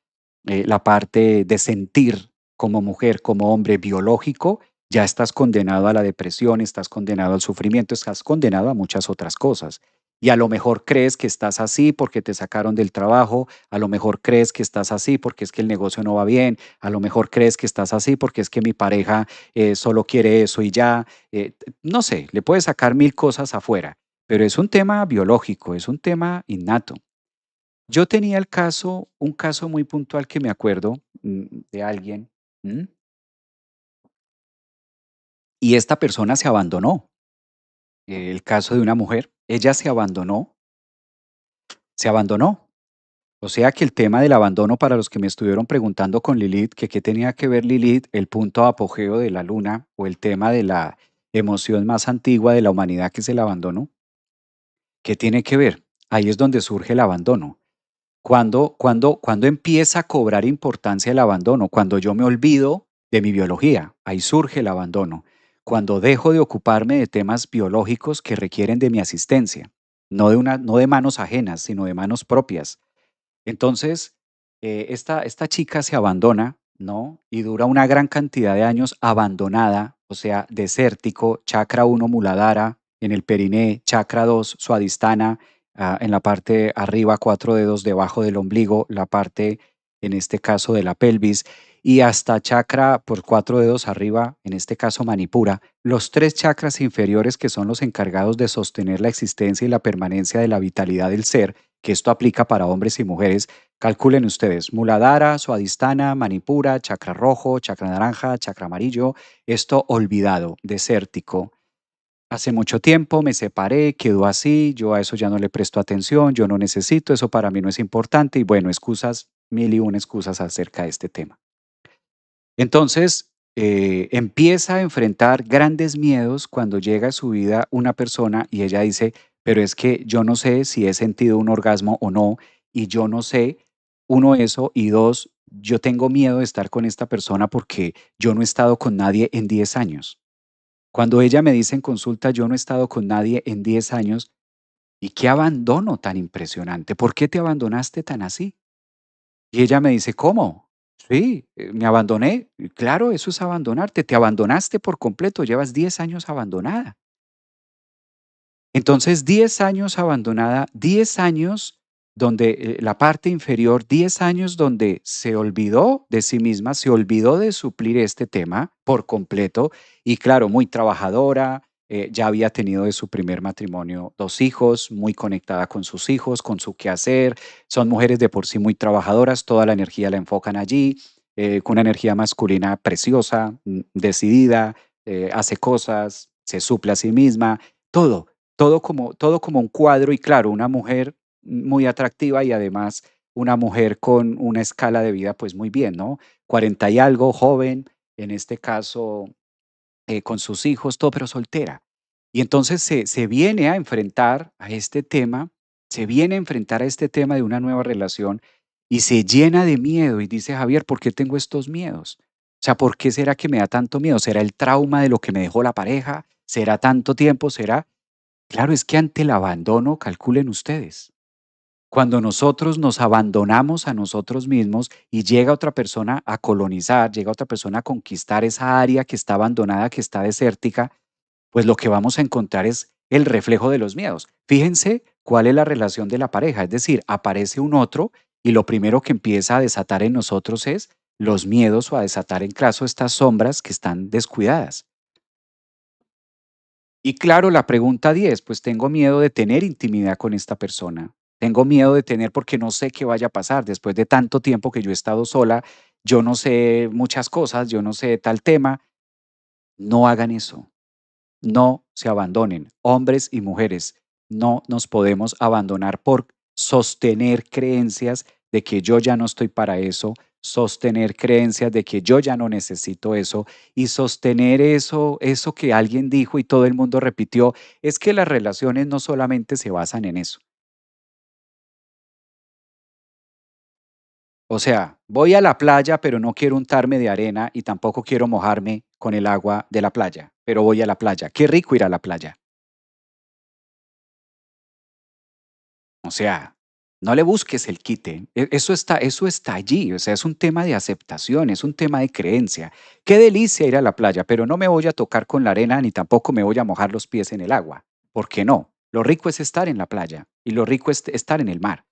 la parte de sentir como mujer, como hombre biológico, ya estás condenado a la depresión, estás condenado al sufrimiento, estás condenado a muchas otras cosas. Y a lo mejor crees que estás así porque te sacaron del trabajo, a lo mejor crees que estás así porque es que el negocio no va bien, a lo mejor crees que estás así porque es que mi pareja solo quiere eso y ya, no sé, le puedes sacar mil cosas afuera, pero es un tema biológico, es un tema innato. Yo tenía un caso muy puntual que me acuerdo de alguien, ¿m? Y esta persona se abandonó. El caso de una mujer, ella se abandonó. O sea que el tema del abandono, para los que me estuvieron preguntando con Lilith, que qué tenía que ver Lilith, el punto de apogeo de la luna o el tema de la emoción más antigua de la humanidad que es el abandono, ¿qué tiene que ver? Ahí es donde surge el abandono. Cuando empieza a cobrar importancia el abandono? Cuando yo me olvido de mi biología, ahí surge el abandono. Cuando dejo de ocuparme de temas biológicos que requieren de mi asistencia, no de manos ajenas, sino de manos propias. Entonces, esta chica se abandona, ¿no? Y dura una gran cantidad de años abandonada, o sea, desértico, chakra uno Muladhara, en el periné, chakra 2 Swadhisthana, en la parte arriba, 4 dedos debajo del ombligo, la parte, en este caso, de la pelvis, y hasta chakra por 4 dedos arriba, en este caso Manipura, los 3 chakras inferiores que son los encargados de sostener la existencia y la permanencia de la vitalidad del ser, que esto aplica para hombres y mujeres. Calculen ustedes, Muladhara, Swadhisthana, Manipura, chakra rojo, chakra naranja, chakra amarillo, esto olvidado, desértico. Hace mucho tiempo me separé, quedó así, yo a eso ya no le presto atención, yo no necesito, eso para mí no es importante y bueno, excusas, mil y una excusas acerca de este tema. Entonces, empieza a enfrentar grandes miedos cuando llega a su vida una persona y ella dice, pero es que yo no sé si he sentido un orgasmo o no, y yo no sé, uno, eso, y dos, yo tengo miedo de estar con esta persona porque yo no he estado con nadie en 10 años. Cuando ella me dice en consulta, yo no he estado con nadie en 10 años, ¿y qué abandono tan impresionante? ¿Por qué te abandonaste tan así? Y ella me dice, ¿cómo? Sí, me abandoné. Y claro, eso es abandonarte. Te abandonaste por completo. Llevas 10 años abandonada. Entonces, 10 años abandonada, 10 años donde la parte inferior, 10 años donde se olvidó de sí misma, se olvidó de suplir este tema por completo y claro, muy trabajadora, ya había tenido de su primer matrimonio 2 hijos, muy conectada con sus hijos, con su quehacer, son mujeres de por sí muy trabajadoras, toda la energía la enfocan allí, con una energía masculina preciosa, decidida, hace cosas, se suple a sí misma, todo. Todo como un cuadro y claro, una mujer muy atractiva y además una mujer con una escala de vida, pues, muy bien, ¿no? 40 y algo, joven, en este caso, con sus hijos, todo, pero soltera. Y entonces se viene a enfrentar a este tema, se viene a enfrentar a este tema de una nueva relación y se llena de miedo y dice: "Javier, ¿por qué tengo estos miedos? O sea, ¿por qué será que me da tanto miedo? ¿Será el trauma de lo que me dejó la pareja? ¿Será tanto tiempo? ¿Será?". Claro, es que ante el abandono, calculen ustedes, cuando nosotros nos abandonamos a nosotros mismos y llega otra persona a colonizar, llega otra persona a conquistar esa área que está abandonada, que está desértica, pues lo que vamos a encontrar es el reflejo de los miedos. Fíjense cuál es la relación de la pareja, es decir, aparece un otro y lo primero que empieza a desatar en nosotros es los miedos o a desatar en caso estas sombras que están descuidadas. Y claro, la pregunta 10, pues tengo miedo de tener intimidad con esta persona. Tengo miedo de tener porque no sé qué vaya a pasar. Después de tanto tiempo que yo he estado sola, yo no sé muchas cosas, yo no sé tal tema. No hagan eso. No se abandonen. Hombres y mujeres, no nos podemos abandonar por sostener creencias de que yo ya no estoy para eso, sostener creencias de que yo ya no necesito eso y sostener eso que alguien dijo y todo el mundo repitió, es que las relaciones no solamente se basan en eso. O sea, voy a la playa, pero no quiero untarme de arena y tampoco quiero mojarme con el agua de la playa, pero voy a la playa. Qué rico ir a la playa. O sea, no le busques el quite. Eso está allí. O sea, es un tema de aceptación, es un tema de creencia. Qué delicia ir a la playa, pero no me voy a tocar con la arena ni tampoco me voy a mojar los pies en el agua. ¿Por qué no? Lo rico es estar en la playa y lo rico es estar en el mar.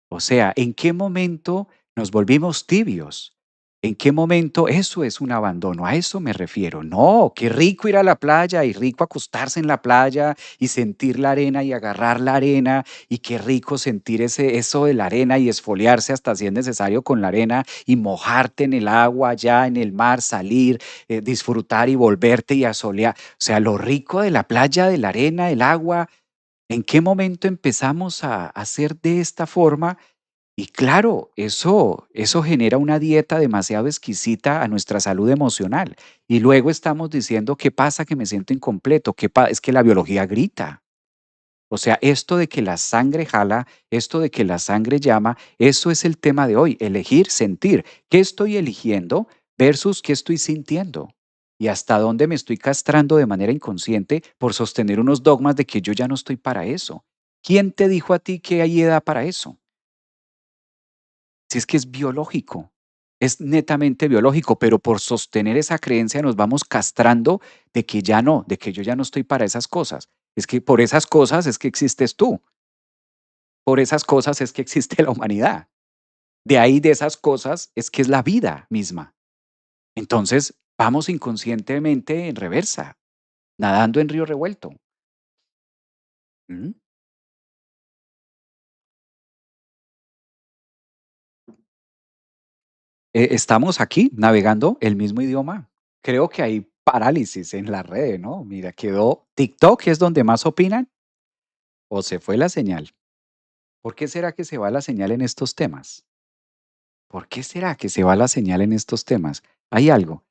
O sea, ¿en qué momento nos volvimos tibios? ¿En qué momento eso es un abandono? A eso me refiero. No, qué rico ir a la playa y rico acostarse en la playa y sentir la arena y agarrar la arena y qué rico sentir eso de la arena y esfoliarse hasta si es necesario con la arena y mojarte en el agua, allá en el mar, salir, disfrutar y volverte y asolear. O sea, lo rico de la playa, de la arena, el agua. ¿En qué momento empezamos a hacer de esta forma? Y claro, eso genera una dieta demasiado exquisita a nuestra salud emocional. Y luego estamos diciendo, ¿qué pasa que me siento incompleto? Es que la biología grita. O sea, esto de que la sangre jala, esto de que la sangre llama, eso es el tema de hoy, elegir, sentir. ¿Qué estoy eligiendo versus qué estoy sintiendo? Y hasta dónde me estoy castrando de manera inconsciente por sostener unos dogmas de que yo ya no estoy para eso. ¿Quién te dijo a ti que hay edad para eso? Si es que es biológico, es netamente biológico, pero por sostener esa creencia nos vamos castrando de que ya no, de que yo ya no estoy para esas cosas. Es que por esas cosas es que existes tú. Por esas cosas es que existe la humanidad. De ahí de esas cosas es que es la vida misma. Entonces, vamos inconscientemente en reversa, nadando en río revuelto. ¿Mm? Estamos aquí navegando el mismo idioma. Creo que hay parálisis en la red, ¿no? Mira, quedó TikTok, es donde más opinan, o se fue la señal. ¿Por qué será que se va la señal en estos temas? ¿Por qué será que se va la señal en estos temas? Hay algo.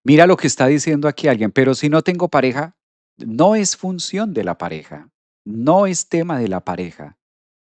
Mira lo que está diciendo aquí alguien, pero si no tengo pareja, no es función de la pareja, no es tema de la pareja.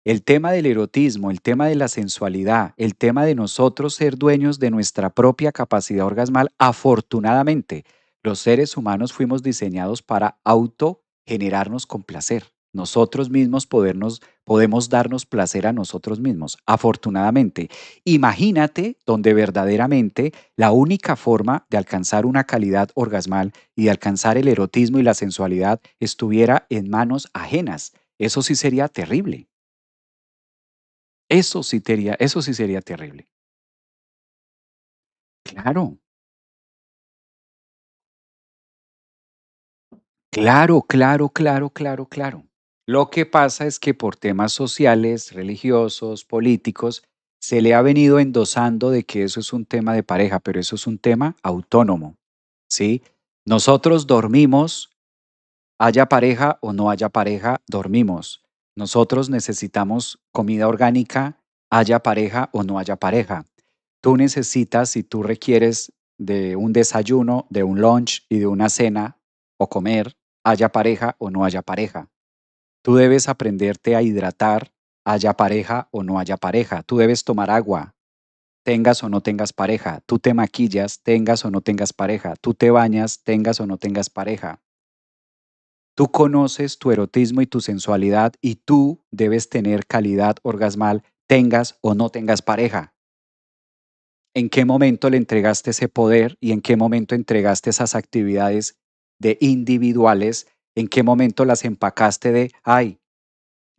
El tema del erotismo, el tema de la sensualidad, el tema de nosotros ser dueños de nuestra propia capacidad orgasmal, afortunadamente, los seres humanos fuimos diseñados para autogenerarnos con placer. Nosotros mismos podemos darnos placer a nosotros mismos, afortunadamente. Imagínate donde verdaderamente la única forma de alcanzar una calidad orgasmal y de alcanzar el erotismo y la sensualidad estuviera en manos ajenas. Eso sí sería terrible. Eso sí sería terrible. Claro. Claro, claro, claro, claro, claro. Lo que pasa es que por temas sociales, religiosos, políticos, se le ha venido endosando de que eso es un tema de pareja, pero eso es un tema autónomo, ¿sí? Nosotros dormimos, haya pareja o no haya pareja, dormimos. Nosotros necesitamos comida orgánica, haya pareja o no haya pareja. Tú necesitas, si tú requieres de un desayuno, de un lunch y de una cena o comer, haya pareja o no haya pareja. Tú debes aprenderte a hidratar, haya pareja o no haya pareja. Tú debes tomar agua, tengas o no tengas pareja. Tú te maquillas, tengas o no tengas pareja. Tú te bañas, tengas o no tengas pareja. Tú conoces tu erotismo y tu sensualidad y tú debes tener calidad orgasmal, tengas o no tengas pareja. ¿En qué momento le entregaste ese poder y en qué momento entregaste esas actividades de individuales? ¿En qué momento las empacaste de, ay,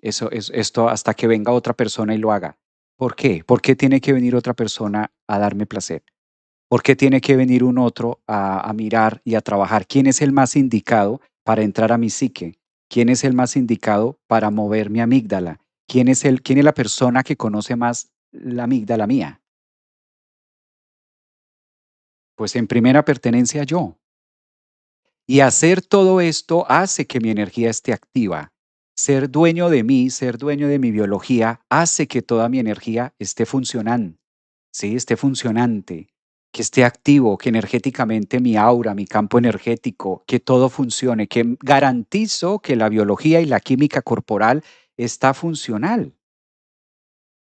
eso es esto hasta que venga otra persona y lo haga? ¿Por qué? ¿Por qué tiene que venir otra persona a darme placer? ¿Por qué tiene que venir un otro a mirar y a trabajar? ¿Quién es el más indicado para entrar a mi psique? ¿Quién es el más indicado para mover mi amígdala? ¿Quién es la persona que conoce más la amígdala mía? Pues en primera pertenencia yo. Y hacer todo esto hace que mi energía esté activa. Ser dueño de mí, ser dueño de mi biología, hace que toda mi energía esté funcionando, ¿sí? Esté funcionante, que esté activo, que energéticamente mi aura, mi campo energético, que todo funcione, que garantizo que la biología y la química corporal está funcional.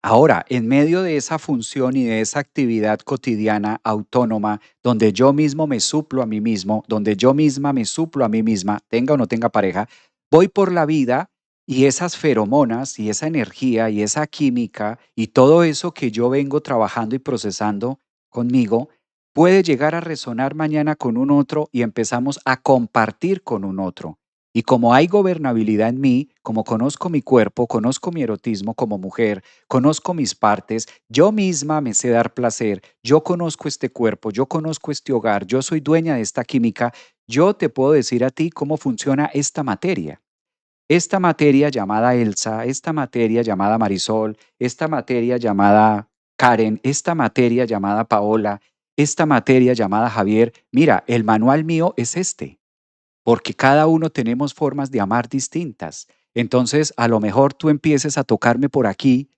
Ahora, en medio de esa función y de esa actividad cotidiana autónoma, donde yo mismo me suplo a mí mismo, donde yo misma me suplo a mí misma, tenga o no tenga pareja, voy por la vida y esas feromonas y esa energía y esa química y todo eso que yo vengo trabajando y procesando conmigo puede llegar a resonar mañana con un otro y empezamos a compartir con un otro. Y como hay gobernabilidad en mí, como conozco mi cuerpo, conozco mi erotismo como mujer, conozco mis partes, yo misma me sé dar placer, yo conozco este cuerpo, yo conozco este hogar, yo soy dueña de esta química, yo te puedo decir a ti cómo funciona esta materia. Esta materia llamada Elsa, esta materia llamada Marisol, esta materia llamada Karen, esta materia llamada Paola, esta materia llamada Javier, mira, el manual mío es este, porque cada uno tenemos formas de amar distintas. Entonces, a lo mejor tú empieces a tocarme por aquí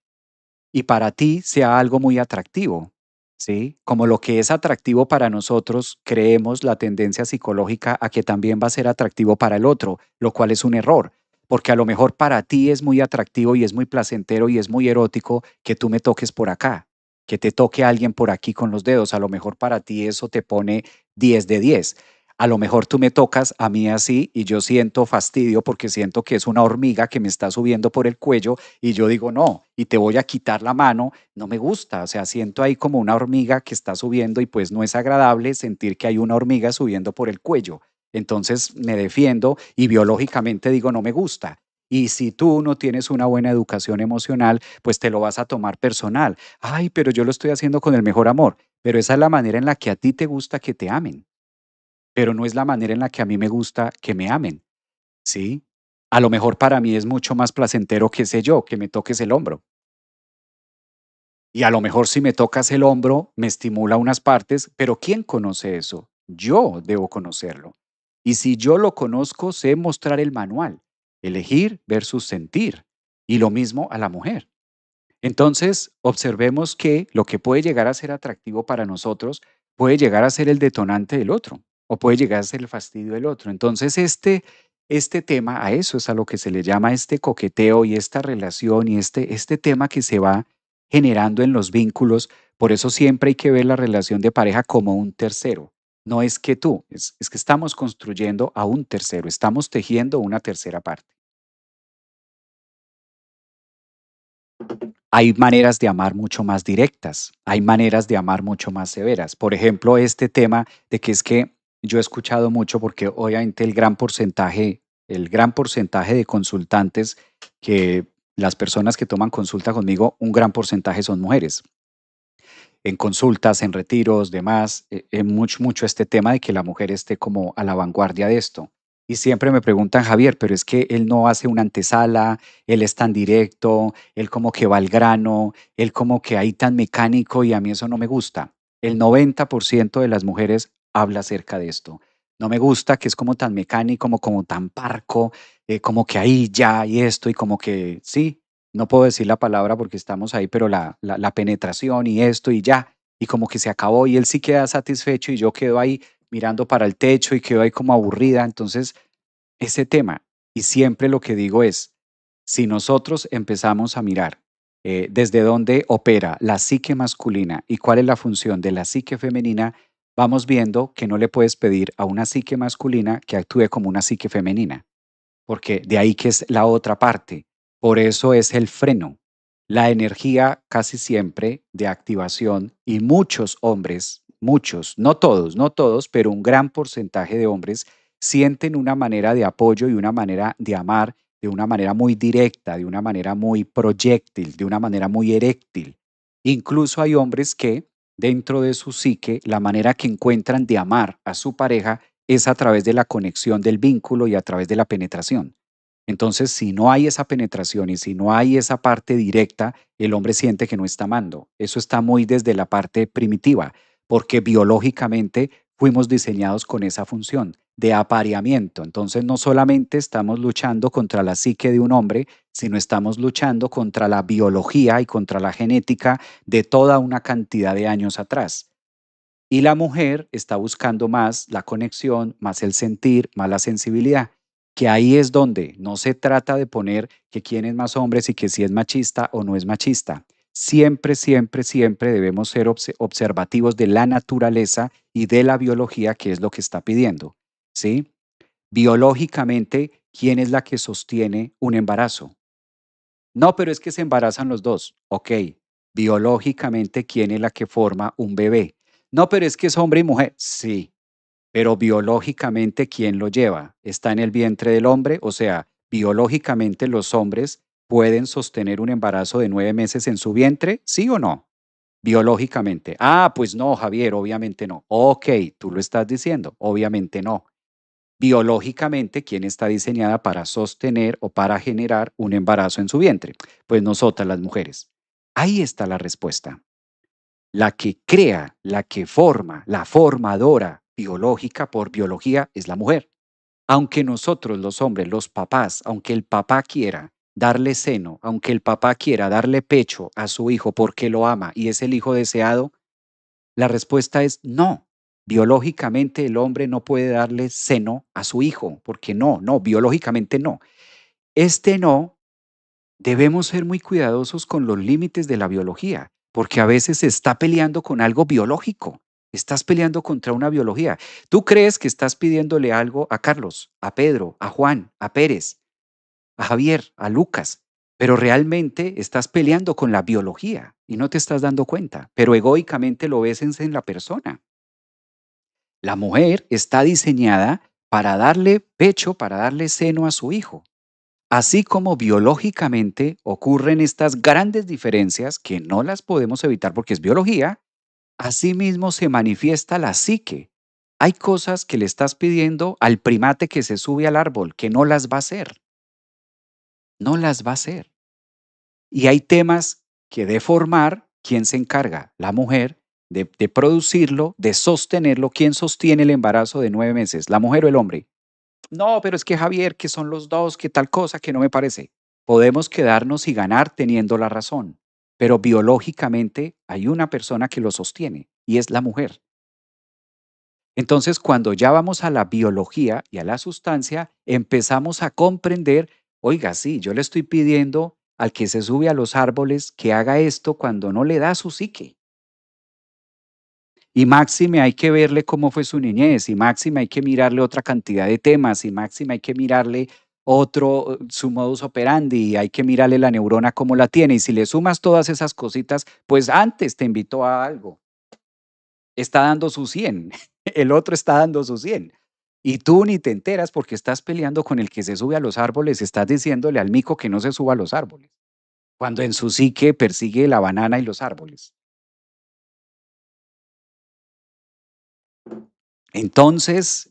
y para ti sea algo muy atractivo, ¿sí? Como lo que es atractivo para nosotros, creemos la tendencia psicológica a que también va a ser atractivo para el otro, lo cual es un error, porque a lo mejor para ti es muy atractivo y es muy placentero y es muy erótico que tú me toques por acá, que te toque alguien por aquí con los dedos, a lo mejor para ti eso te pone 10 de 10. A lo mejor tú me tocas a mí así y yo siento fastidio porque siento que es una hormiga que me está subiendo por el cuello y yo digo, no, y te voy a quitar la mano, no me gusta, o sea, siento ahí como una hormiga que está subiendo y pues no es agradable sentir que hay una hormiga subiendo por el cuello. Entonces me defiendo y biológicamente digo, no me gusta. Y si tú no tienes una buena educación emocional, pues te lo vas a tomar personal. Ay, pero yo lo estoy haciendo con el mejor amor. Pero esa es la manera en la que a ti te gusta que te amen, pero no es la manera en la que a mí me gusta que me amen, ¿sí? A lo mejor para mí es mucho más placentero, qué sé yo, que me toques el hombro. Y a lo mejor si me tocas el hombro, me estimula unas partes, pero ¿quién conoce eso? Yo debo conocerlo. Y si yo lo conozco, sé mostrar el manual, elegir versus sentir. Y lo mismo a la mujer. Entonces, observemos que lo que puede llegar a ser atractivo para nosotros puede llegar a ser el detonante del otro o puede llegar a ser el fastidio del otro. Entonces, este tema, a eso es a lo que se le llama este coqueteo y esta relación y este tema que se va generando en los vínculos. Por eso siempre hay que ver la relación de pareja como un tercero. No es que tú, es que estamos construyendo a un tercero, estamos tejiendo una tercera parte. Hay maneras de amar mucho más directas, hay maneras de amar mucho más severas. Por ejemplo, este tema de que es que yo he escuchado mucho porque obviamente el gran porcentaje de consultantes que las personas que toman consulta conmigo, un gran porcentaje son mujeres en consultas, en retiros, demás, mucho este tema de que la mujer esté como a la vanguardia de esto. Y siempre me preguntan, Javier, pero es que él no hace una antesala, él es tan directo, él como que va al grano, él como que ahí tan mecánico y a mí eso no me gusta. El 90% de las mujeres habla acerca de esto. No me gusta que es como tan mecánico, como tan parco, como que ahí ya y esto y como que sí, no puedo decir la palabra porque estamos ahí, pero la penetración y esto y ya, y como que se acabó y él sí queda satisfecho y yo quedo ahí mirando para el techo y quedo ahí como aburrida. Entonces, ese tema, y siempre lo que digo es, si nosotros empezamos a mirar desde dónde opera la psique masculina y cuál es la función de la psique femenina, vamos viendo que no le puedes pedir a una psique masculina que actúe como una psique femenina porque de ahí que es la otra parte. Por eso es el freno. La energía casi siempre de activación y muchos hombres, muchos, no todos, pero un gran porcentaje de hombres sienten una manera de apoyo y una manera de amar de una manera muy directa, de una manera muy proyectil, de una manera muy eréctil. Incluso hay hombres que dentro de su psique, la manera que encuentran de amar a su pareja es a través de la conexión del vínculo y a través de la penetración. Entonces, si no hay esa penetración y si no hay esa parte directa, el hombre siente que no está amando. Eso está muy desde la parte primitiva, porque biológicamente fuimos diseñados con esa función de apareamiento. Entonces, no solamente estamos luchando contra la psique de un hombre, sino estamos luchando contra la biología y contra la genética de toda una cantidad de años atrás. Y la mujer está buscando más la conexión, más el sentir, más la sensibilidad, que ahí es donde no se trata de poner que quién es más hombres y que si es machista o no es machista. Siempre, siempre, siempre debemos ser observativos de la naturaleza y de la biología, que es lo que está pidiendo. ¿Sí? Biológicamente, ¿quién es la que sostiene un embarazo? No, pero es que se embarazan los dos. Ok, biológicamente, ¿quién es la que forma un bebé? No, pero es que es hombre y mujer. Sí, pero biológicamente, ¿quién lo lleva? ¿Está en el vientre del hombre? O sea, biológicamente los hombres pueden sostener un embarazo de 9 meses en su vientre, ¿sí o no? Biológicamente. Ah, pues no, Javier, obviamente no. Ok, tú lo estás diciendo, obviamente no. Biológicamente, ¿quién está diseñada para sostener o para generar un embarazo en su vientre? Pues nosotras las mujeres. Ahí está la respuesta. La que crea, la que forma, la formadora biológica por biología es la mujer. Aunque nosotros los hombres, los papás, aunque el papá quiera darle seno, aunque el papá quiera darle pecho a su hijo porque lo ama y es el hijo deseado, la respuesta es no. Biológicamente el hombre no puede darle seno a su hijo, porque no, no, biológicamente no. Este no, debemos ser muy cuidadosos con los límites de la biología, porque a veces se está peleando con algo biológico. Estás peleando contra una biología. Tú crees que estás pidiéndole algo a Carlos, a Pedro, a Juan, a Pérez, a Javier, a Lucas, pero realmente estás peleando con la biología y no te estás dando cuenta, pero egoicamente lo ves en la persona. La mujer está diseñada para darle pecho, para darle seno a su hijo. Así como biológicamente ocurren estas grandes diferencias que no las podemos evitar porque es biología, asimismo se manifiesta la psique. Hay cosas que le estás pidiendo al primate que se sube al árbol que no las va a hacer, no las va a hacer. Y hay temas que de formar, ¿quién se encarga? La mujer, de producirlo, de sostenerlo. ¿Quién sostiene el embarazo de 9 meses? ¿La mujer o el hombre? No, pero es que Javier, que son los dos, que tal cosa, que no me parece. Podemos quedarnos y ganar teniendo la razón, pero biológicamente hay una persona que lo sostiene y es la mujer. Entonces, cuando ya vamos a la biología y a la sustancia, empezamos a comprender, oiga, sí, yo le estoy pidiendo al que se sube a los árboles que haga esto cuando no le da su psique. Y máxime hay que verle cómo fue su niñez, y máxime hay que mirarle otra cantidad de temas, y máxime hay que mirarle otro su modus operandi, y hay que mirarle la neurona cómo la tiene, y si le sumas todas esas cositas, pues antes te invitó a algo, está dando su 100, el otro está dando su 100, y tú ni te enteras porque estás peleando con el que se sube a los árboles, estás diciéndole al mico que no se suba a los árboles, cuando en su psique persigue la banana y los árboles. Entonces,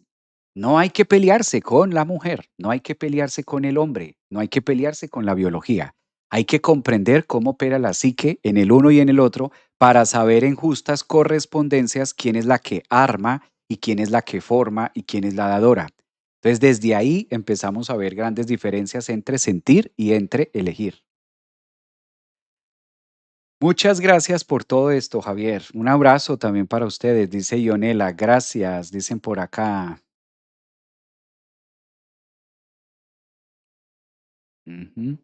no hay que pelearse con la mujer, no hay que pelearse con el hombre, no hay que pelearse con la biología. Hay que comprender cómo opera la psique en el uno y en el otro para saber en justas correspondencias quién es la que arma y quién es la que forma y quién es la dadora. Entonces, desde ahí empezamos a ver grandes diferencias entre sentir y entre elegir. Muchas gracias por todo esto, Javier. Un abrazo también para ustedes, dice Ionela. Gracias, dicen por acá. Ujú.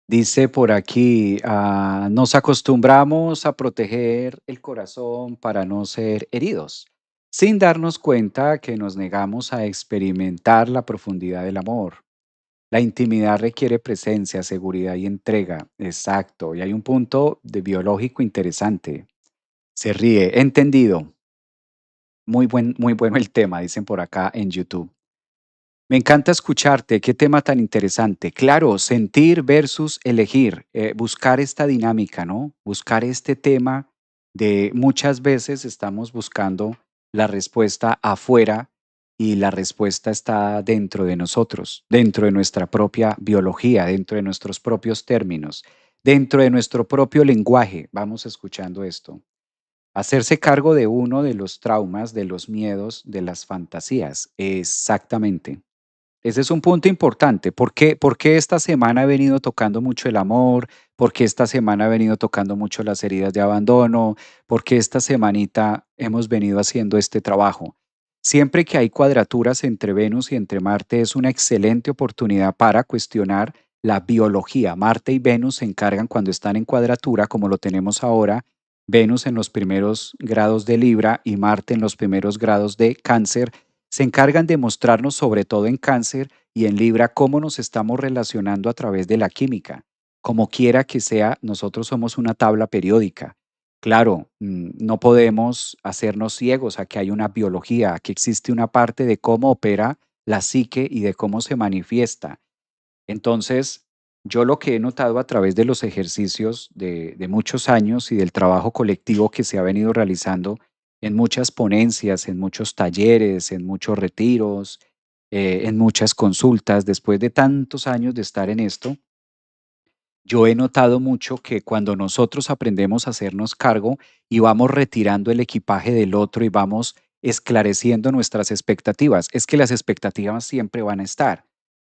Dice por aquí, nos acostumbramos a proteger el corazón para no ser heridos, sin darnos cuenta que nos negamos a experimentar la profundidad del amor. La intimidad requiere presencia, seguridad y entrega. Exacto. Y hay un punto de biológico interesante. Se ríe. Entendido. Muy bueno el tema, dicen por acá en YouTube. Me encanta escucharte, qué tema tan interesante. Claro, sentir versus elegir, buscar esta dinámica, ¿no? Buscar este tema de muchas veces estamos buscando la respuesta afuera y la respuesta está dentro de nosotros, dentro de nuestra propia biología, dentro de nuestros propios términos, dentro de nuestro propio lenguaje. Vamos escuchando esto. Hacerse cargo de uno de los traumas, de los miedos, de las fantasías. Exactamente. Ese es un punto importante. ¿Por qué esta semana he venido tocando mucho el amor? ¿Por qué esta semana he venido tocando mucho las heridas de abandono? ¿Por qué esta semanita hemos venido haciendo este trabajo? Siempre que hay cuadraturas entre Venus y entre Marte es una excelente oportunidad para cuestionar la biología. Marte y Venus se encargan cuando están en cuadratura, como lo tenemos ahora, Venus en los primeros grados de Libra y Marte en los primeros grados de Cáncer se encargan de mostrarnos, sobre todo en Cáncer y en Libra, cómo nos estamos relacionando a través de la química. Como quiera que sea, nosotros somos una tabla periódica. Claro, no podemos hacernos ciegos a que hay una biología, a que existe una parte de cómo opera la psique y de cómo se manifiesta. Entonces, yo lo que he notado a través de los ejercicios de muchos años y del trabajo colectivo que se ha venido realizando en muchas ponencias, en muchos talleres, en muchos retiros, en muchas consultas, después de tantos años de estar en esto, yo he notado mucho que cuando nosotros aprendemos a hacernos cargo y vamos retirando el equipaje del otro y vamos esclareciendo nuestras expectativas, es que las expectativas siempre van a estar.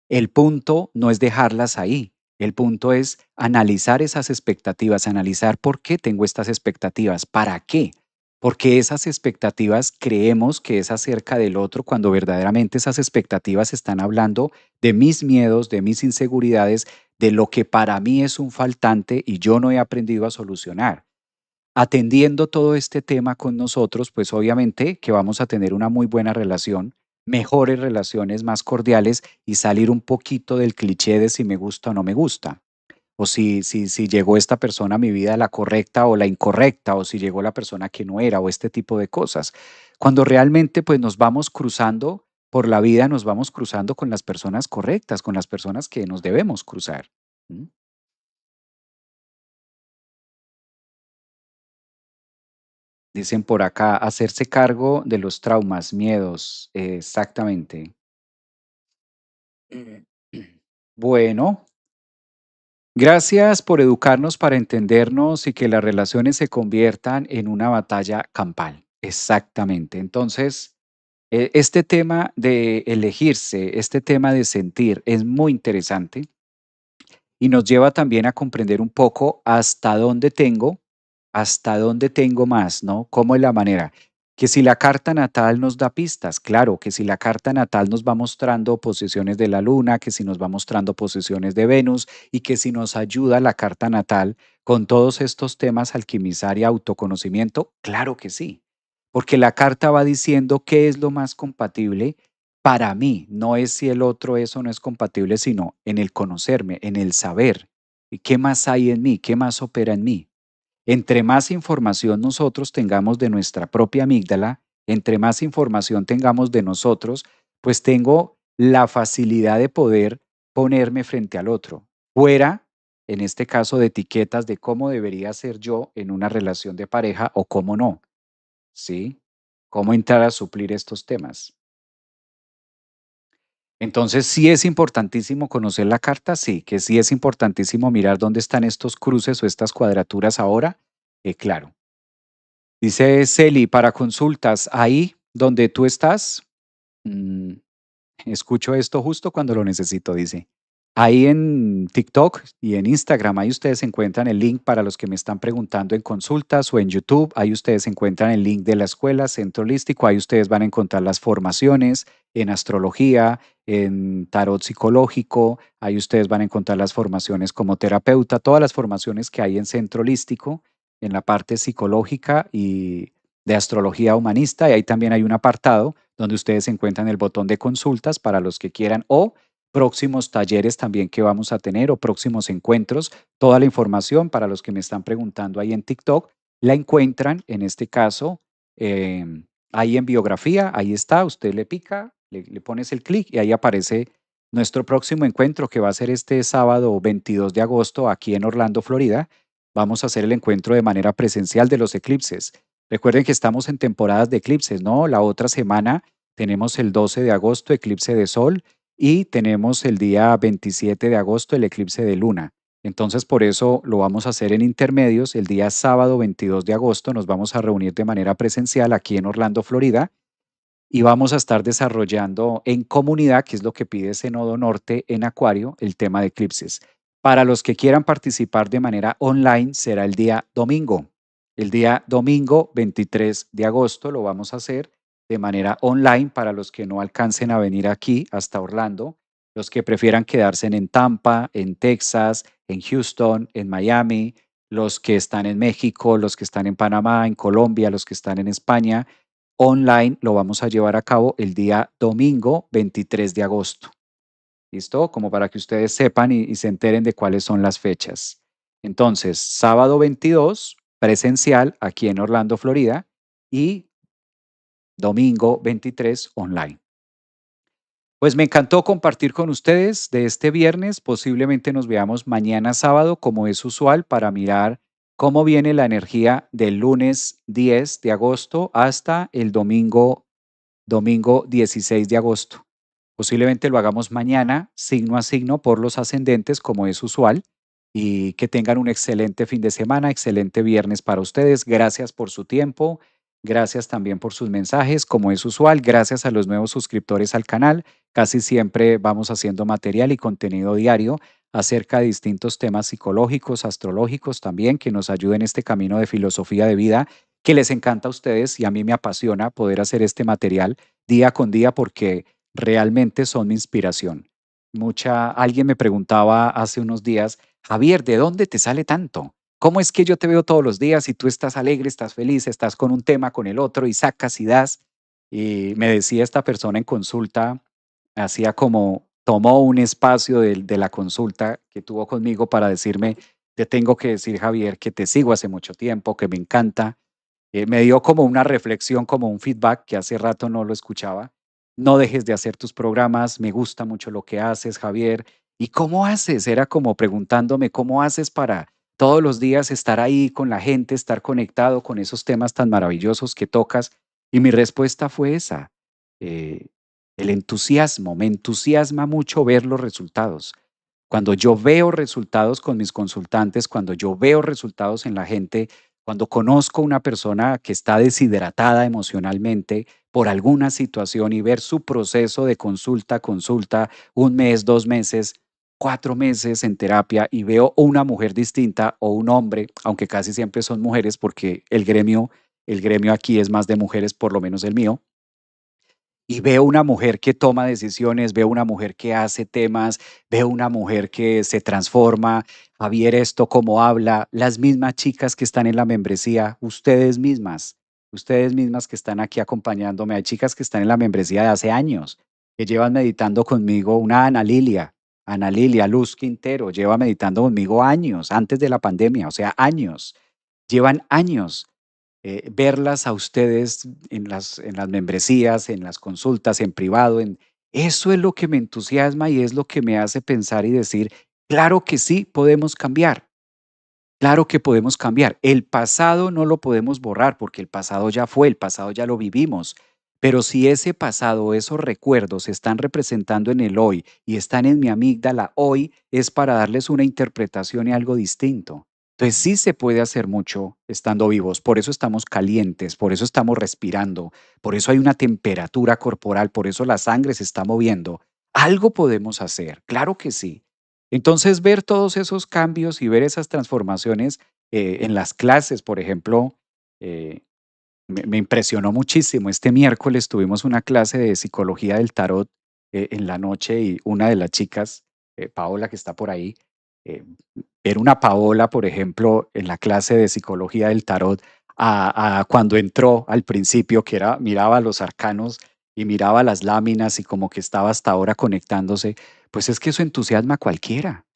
El punto no es dejarlas ahí, el punto es analizar esas expectativas, analizar por qué tengo estas expectativas, para qué, porque esas expectativas creemos que es acerca del otro cuando verdaderamente esas expectativas están hablando de mis miedos, de mis inseguridades, de lo que para mí es un faltante y yo no he aprendido a solucionar. Atendiendo todo este tema con nosotros, pues obviamente que vamos a tener una muy buena relación, mejores relaciones, más cordiales y salir un poquito del cliché de si me gusta o no me gusta, o si llegó esta persona a mi vida la correcta o la incorrecta, o si llegó la persona que no era, o este tipo de cosas. Cuando realmente pues nos vamos cruzando por la vida, nos vamos cruzando con las personas correctas, con las personas que nos debemos cruzar. ¿Mm? Dicen por acá, hacerse cargo de los traumas, miedos, exactamente. Mm. Bueno, gracias por educarnos para entendernos y que las relaciones se conviertan en una batalla campal. Exactamente. Entonces, este tema de elegirse, este tema de sentir es muy interesante y nos lleva también a comprender un poco hasta dónde tengo más, ¿no? ¿Cómo es la manera? Que si la carta natal nos da pistas, claro, que si la carta natal nos va mostrando posiciones de la luna, que si nos va mostrando posiciones de Venus y que si nos ayuda la carta natal con todos estos temas alquimizar y autoconocimiento, claro que sí, porque la carta va diciendo qué es lo más compatible para mí, no es si el otro es o no es compatible, sino en el conocerme, en el saber, y qué más hay en mí, qué más opera en mí. Entre más información nosotros tengamos de nuestra propia amígdala, entre más información tengamos de nosotros, pues tengo la facilidad de poder ponerme frente al otro, fuera, en este caso, de etiquetas de cómo debería ser yo en una relación de pareja o cómo no, ¿sí? Cómo entrar a suplir estos temas. Entonces, sí es importantísimo conocer la carta, sí, que sí es importantísimo mirar dónde están estos cruces o estas cuadraturas ahora, claro. Dice Celi, para consultas, ahí donde tú estás, mm, escucho esto justo cuando lo necesito, dice. Ahí en TikTok y en Instagram, ahí ustedes encuentran el link para los que me están preguntando en consultas o en YouTube, ahí ustedes encuentran el link de la escuela Centro Holístico, ahí ustedes van a encontrar las formaciones en astrología, en tarot psicológico, ahí ustedes van a encontrar las formaciones como terapeuta, todas las formaciones que hay en Centro Holístico, en la parte psicológica y de astrología humanista, y ahí también hay un apartado donde ustedes encuentran el botón de consultas para los que quieran o próximos talleres también que vamos a tener o próximos encuentros. Toda la información para los que me están preguntando ahí en TikTok la encuentran en este caso ahí en biografía, ahí está, usted le pica, le pones el clic y ahí aparece nuestro próximo encuentro que va a ser este sábado 22 de agosto aquí en Orlando, Florida. Vamos a hacer el encuentro de manera presencial de los eclipses. Recuerden que estamos en temporadas de eclipses, ¿no? La otra semana tenemos el 12 de agosto eclipse de sol y tenemos el día 27 de agosto el eclipse de luna. Entonces, por eso lo vamos a hacer en intermedios. El día sábado 22 de agosto nos vamos a reunir de manera presencial aquí en Orlando, Florida, y vamos a estar desarrollando en comunidad, que es lo que pide ese nodo norte en Acuario, el tema de eclipses. Para los que quieran participar de manera online, será el día domingo. El día domingo 23 de agosto lo vamos a hacer de manera online para los que no alcancen a venir aquí hasta Orlando, los que prefieran quedarse en Tampa, en Texas, en Houston, en Miami, los que están en México, los que están en Panamá, en Colombia, los que están en España online lo vamos a llevar a cabo el día domingo 23 de agosto. ¿Listo? Como para que ustedes sepan y se enteren de cuáles son las fechas. Entonces, sábado 22, presencial aquí en Orlando, Florida, y domingo 23, online. Pues me encantó compartir con ustedes de este viernes. Posiblemente nos veamos mañana sábado, como es usual, para mirar cómo viene la energía del lunes 10 de agosto hasta el domingo 16 de agosto. Posiblemente lo hagamos mañana, signo a signo, por los ascendentes, como es usual, y que tengan un excelente fin de semana, excelente viernes para ustedes. Gracias por su tiempo, gracias también por sus mensajes, como es usual, gracias a los nuevos suscriptores al canal. Casi siempre vamos haciendo material y contenido diario acerca de distintos temas psicológicos, astrológicos también, que nos ayuden en este camino de filosofía de vida que les encanta a ustedes y a mí me apasiona poder hacer este material día con día porque realmente son mi inspiración. Alguien me preguntaba hace unos días, Javier, ¿de dónde te sale tanto? ¿Cómo es que yo te veo todos los días y tú estás alegre, estás feliz, estás con un tema, con el otro y sacas y das? Y me decía esta persona en consulta, hacía como, tomó un espacio de la consulta que tuvo conmigo para decirme, te tengo que decir, Javier, que te sigo hace mucho tiempo, que me encanta. Me dio como una reflexión, como un feedback que hace rato no lo escuchaba. No dejes de hacer tus programas, me gusta mucho lo que haces, Javier. ¿Y cómo haces? Era como preguntándome, ¿cómo haces para todos los días estar ahí con la gente, estar conectado con esos temas tan maravillosos que tocas? Y mi respuesta fue esa, eh, el entusiasmo. Me entusiasma mucho ver los resultados. Cuando yo veo resultados con mis consultantes, cuando yo veo resultados en la gente, cuando conozco una persona que está deshidratada emocionalmente por alguna situación y ver su proceso de consulta, consulta, un mes, 2 meses, 4 meses en terapia y veo una mujer distinta o un hombre, aunque casi siempre son mujeres porque el gremio el gremio aquí es más de mujeres, por lo menos el mío, y veo una mujer que toma decisiones, veo una mujer que hace temas, veo una mujer que se transforma. Javier, esto cómo habla, las mismas chicas que están en la membresía, ustedes mismas que están aquí acompañándome, hay chicas que están en la membresía de hace años, que llevan meditando conmigo, una Ana Lilia Luz Quintero, lleva meditando conmigo años, antes de la pandemia, o sea, años, llevan años verlas a ustedes en las membresías, en las consultas, en privado, eso es lo que me entusiasma y es lo que me hace pensar y decir, claro que sí, podemos cambiar, claro que podemos cambiar. El pasado no lo podemos borrar porque el pasado ya fue, el pasado ya lo vivimos. Pero si ese pasado, esos recuerdos se están representando en el hoy y están en mi amígdala hoy, es para darles una interpretación y algo distinto. Entonces sí se puede hacer mucho estando vivos, por eso estamos calientes, por eso estamos respirando, por eso hay una temperatura corporal, por eso la sangre se está moviendo. Algo podemos hacer, claro que sí. Entonces, ver todos esos cambios y ver esas transformaciones en las clases, por ejemplo, eh, me impresionó muchísimo. Este miércoles tuvimos una clase de psicología del tarot en la noche y una de las chicas, Paola, que está por ahí, eh, ver una Paola, por ejemplo, en la clase de psicología del tarot, a cuando entró al principio, que era, miraba los arcanos y miraba las láminas y como que estaba hasta ahora conectándose, pues es que eso entusiasma a cualquiera.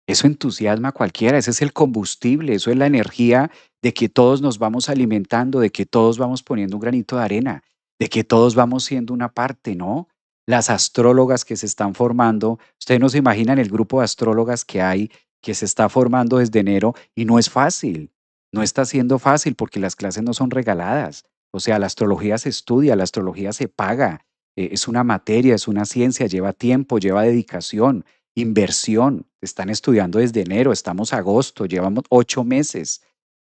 Eso entusiasma a cualquiera, ese es el combustible, eso es la energía de que todos nos vamos alimentando, de que todos vamos poniendo un granito de arena, de que todos vamos siendo una parte, ¿no? Las astrólogas que se están formando, ustedes no se imaginan el grupo de astrólogas que hay, que se está formando desde enero y no es fácil, no está siendo fácil porque las clases no son regaladas. O sea, la astrología se estudia, la astrología se paga, es una materia, es una ciencia, lleva tiempo, lleva dedicación, inversión. Están estudiando desde enero, estamos a agosto, llevamos 8 meses.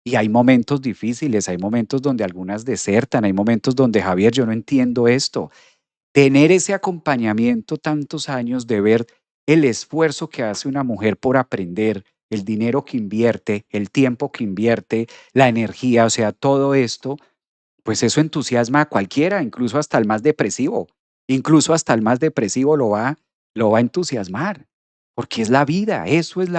Y hay momentos difíciles, hay momentos donde algunas desertan, hay momentos donde, Javier, yo no entiendo esto. Tener ese acompañamiento tantos años de ver el esfuerzo que hace una mujer por aprender, el dinero que invierte, el tiempo que invierte, la energía, o sea, todo esto, pues eso entusiasma a cualquiera, incluso hasta el más depresivo. Incluso hasta el más depresivo lo va a entusiasmar, porque es la vida, eso es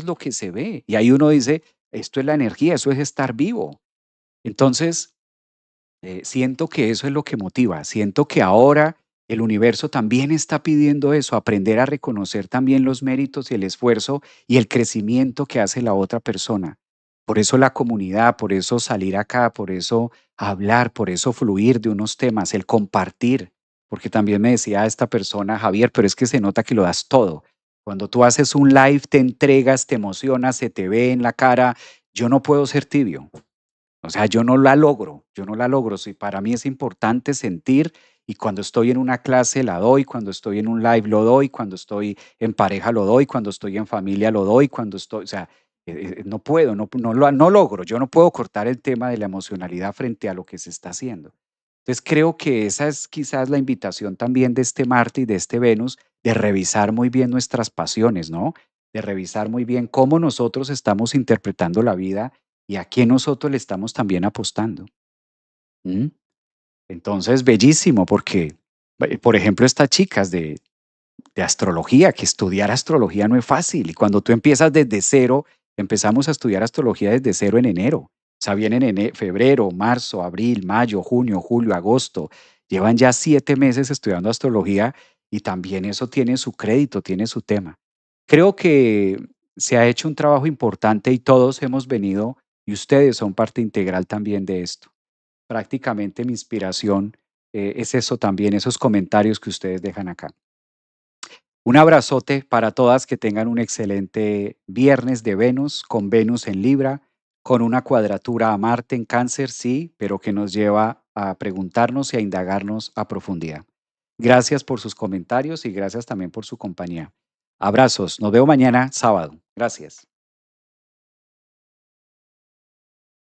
lo que se ve. Y ahí uno dice, esto es la energía, eso es estar vivo. Entonces, siento que eso es lo que motiva, siento que ahora el universo también está pidiendo eso, aprender a reconocer también los méritos y el esfuerzo y el crecimiento que hace la otra persona. Por eso la comunidad, por eso salir acá, por eso hablar, por eso fluir de unos temas, el compartir, porque también me decía esta persona, Javier, pero es que se nota que lo das todo. Cuando tú haces un live, te entregas, te emocionas, se te ve en la cara. Yo no puedo ser tibio. O sea, yo no la logro, yo no la logro. Sí, para mí es importante sentir y cuando estoy en una clase la doy, cuando estoy en un live lo doy, cuando estoy en pareja lo doy, cuando estoy en familia lo doy, cuando estoy, o sea, no puedo, no logro, yo no puedo cortar el tema de la emocionalidad frente a lo que se está haciendo. Entonces creo que esa es quizás la invitación también de este Marte y de este Venus, de revisar muy bien nuestras pasiones, ¿no? De revisar muy bien cómo nosotros estamos interpretando la vida y a qué nosotros le estamos también apostando. ¿Mm? Entonces, bellísimo, porque, por ejemplo, estas chicas de astrología, que estudiar astrología no es fácil. Y cuando tú empiezas desde cero, empezamos a estudiar astrología desde cero en enero. O sea, vienen en febrero, marzo, abril, mayo, junio, julio, agosto. Llevan ya 7 meses estudiando astrología y también eso tiene su crédito, tiene su tema. Creo que se ha hecho un trabajo importante y todos hemos venido y ustedes son parte integral también de esto. Prácticamente mi inspiración es eso también, esos comentarios que ustedes dejan acá. Un abrazote para todas, que tengan un excelente viernes de Venus, con Venus en Libra, con una cuadratura a Marte en Cáncer, sí, pero que nos lleva a preguntarnos y a indagarnos a profundidad. Gracias por sus comentarios y gracias también por su compañía. Abrazos, nos veo mañana sábado. Gracias.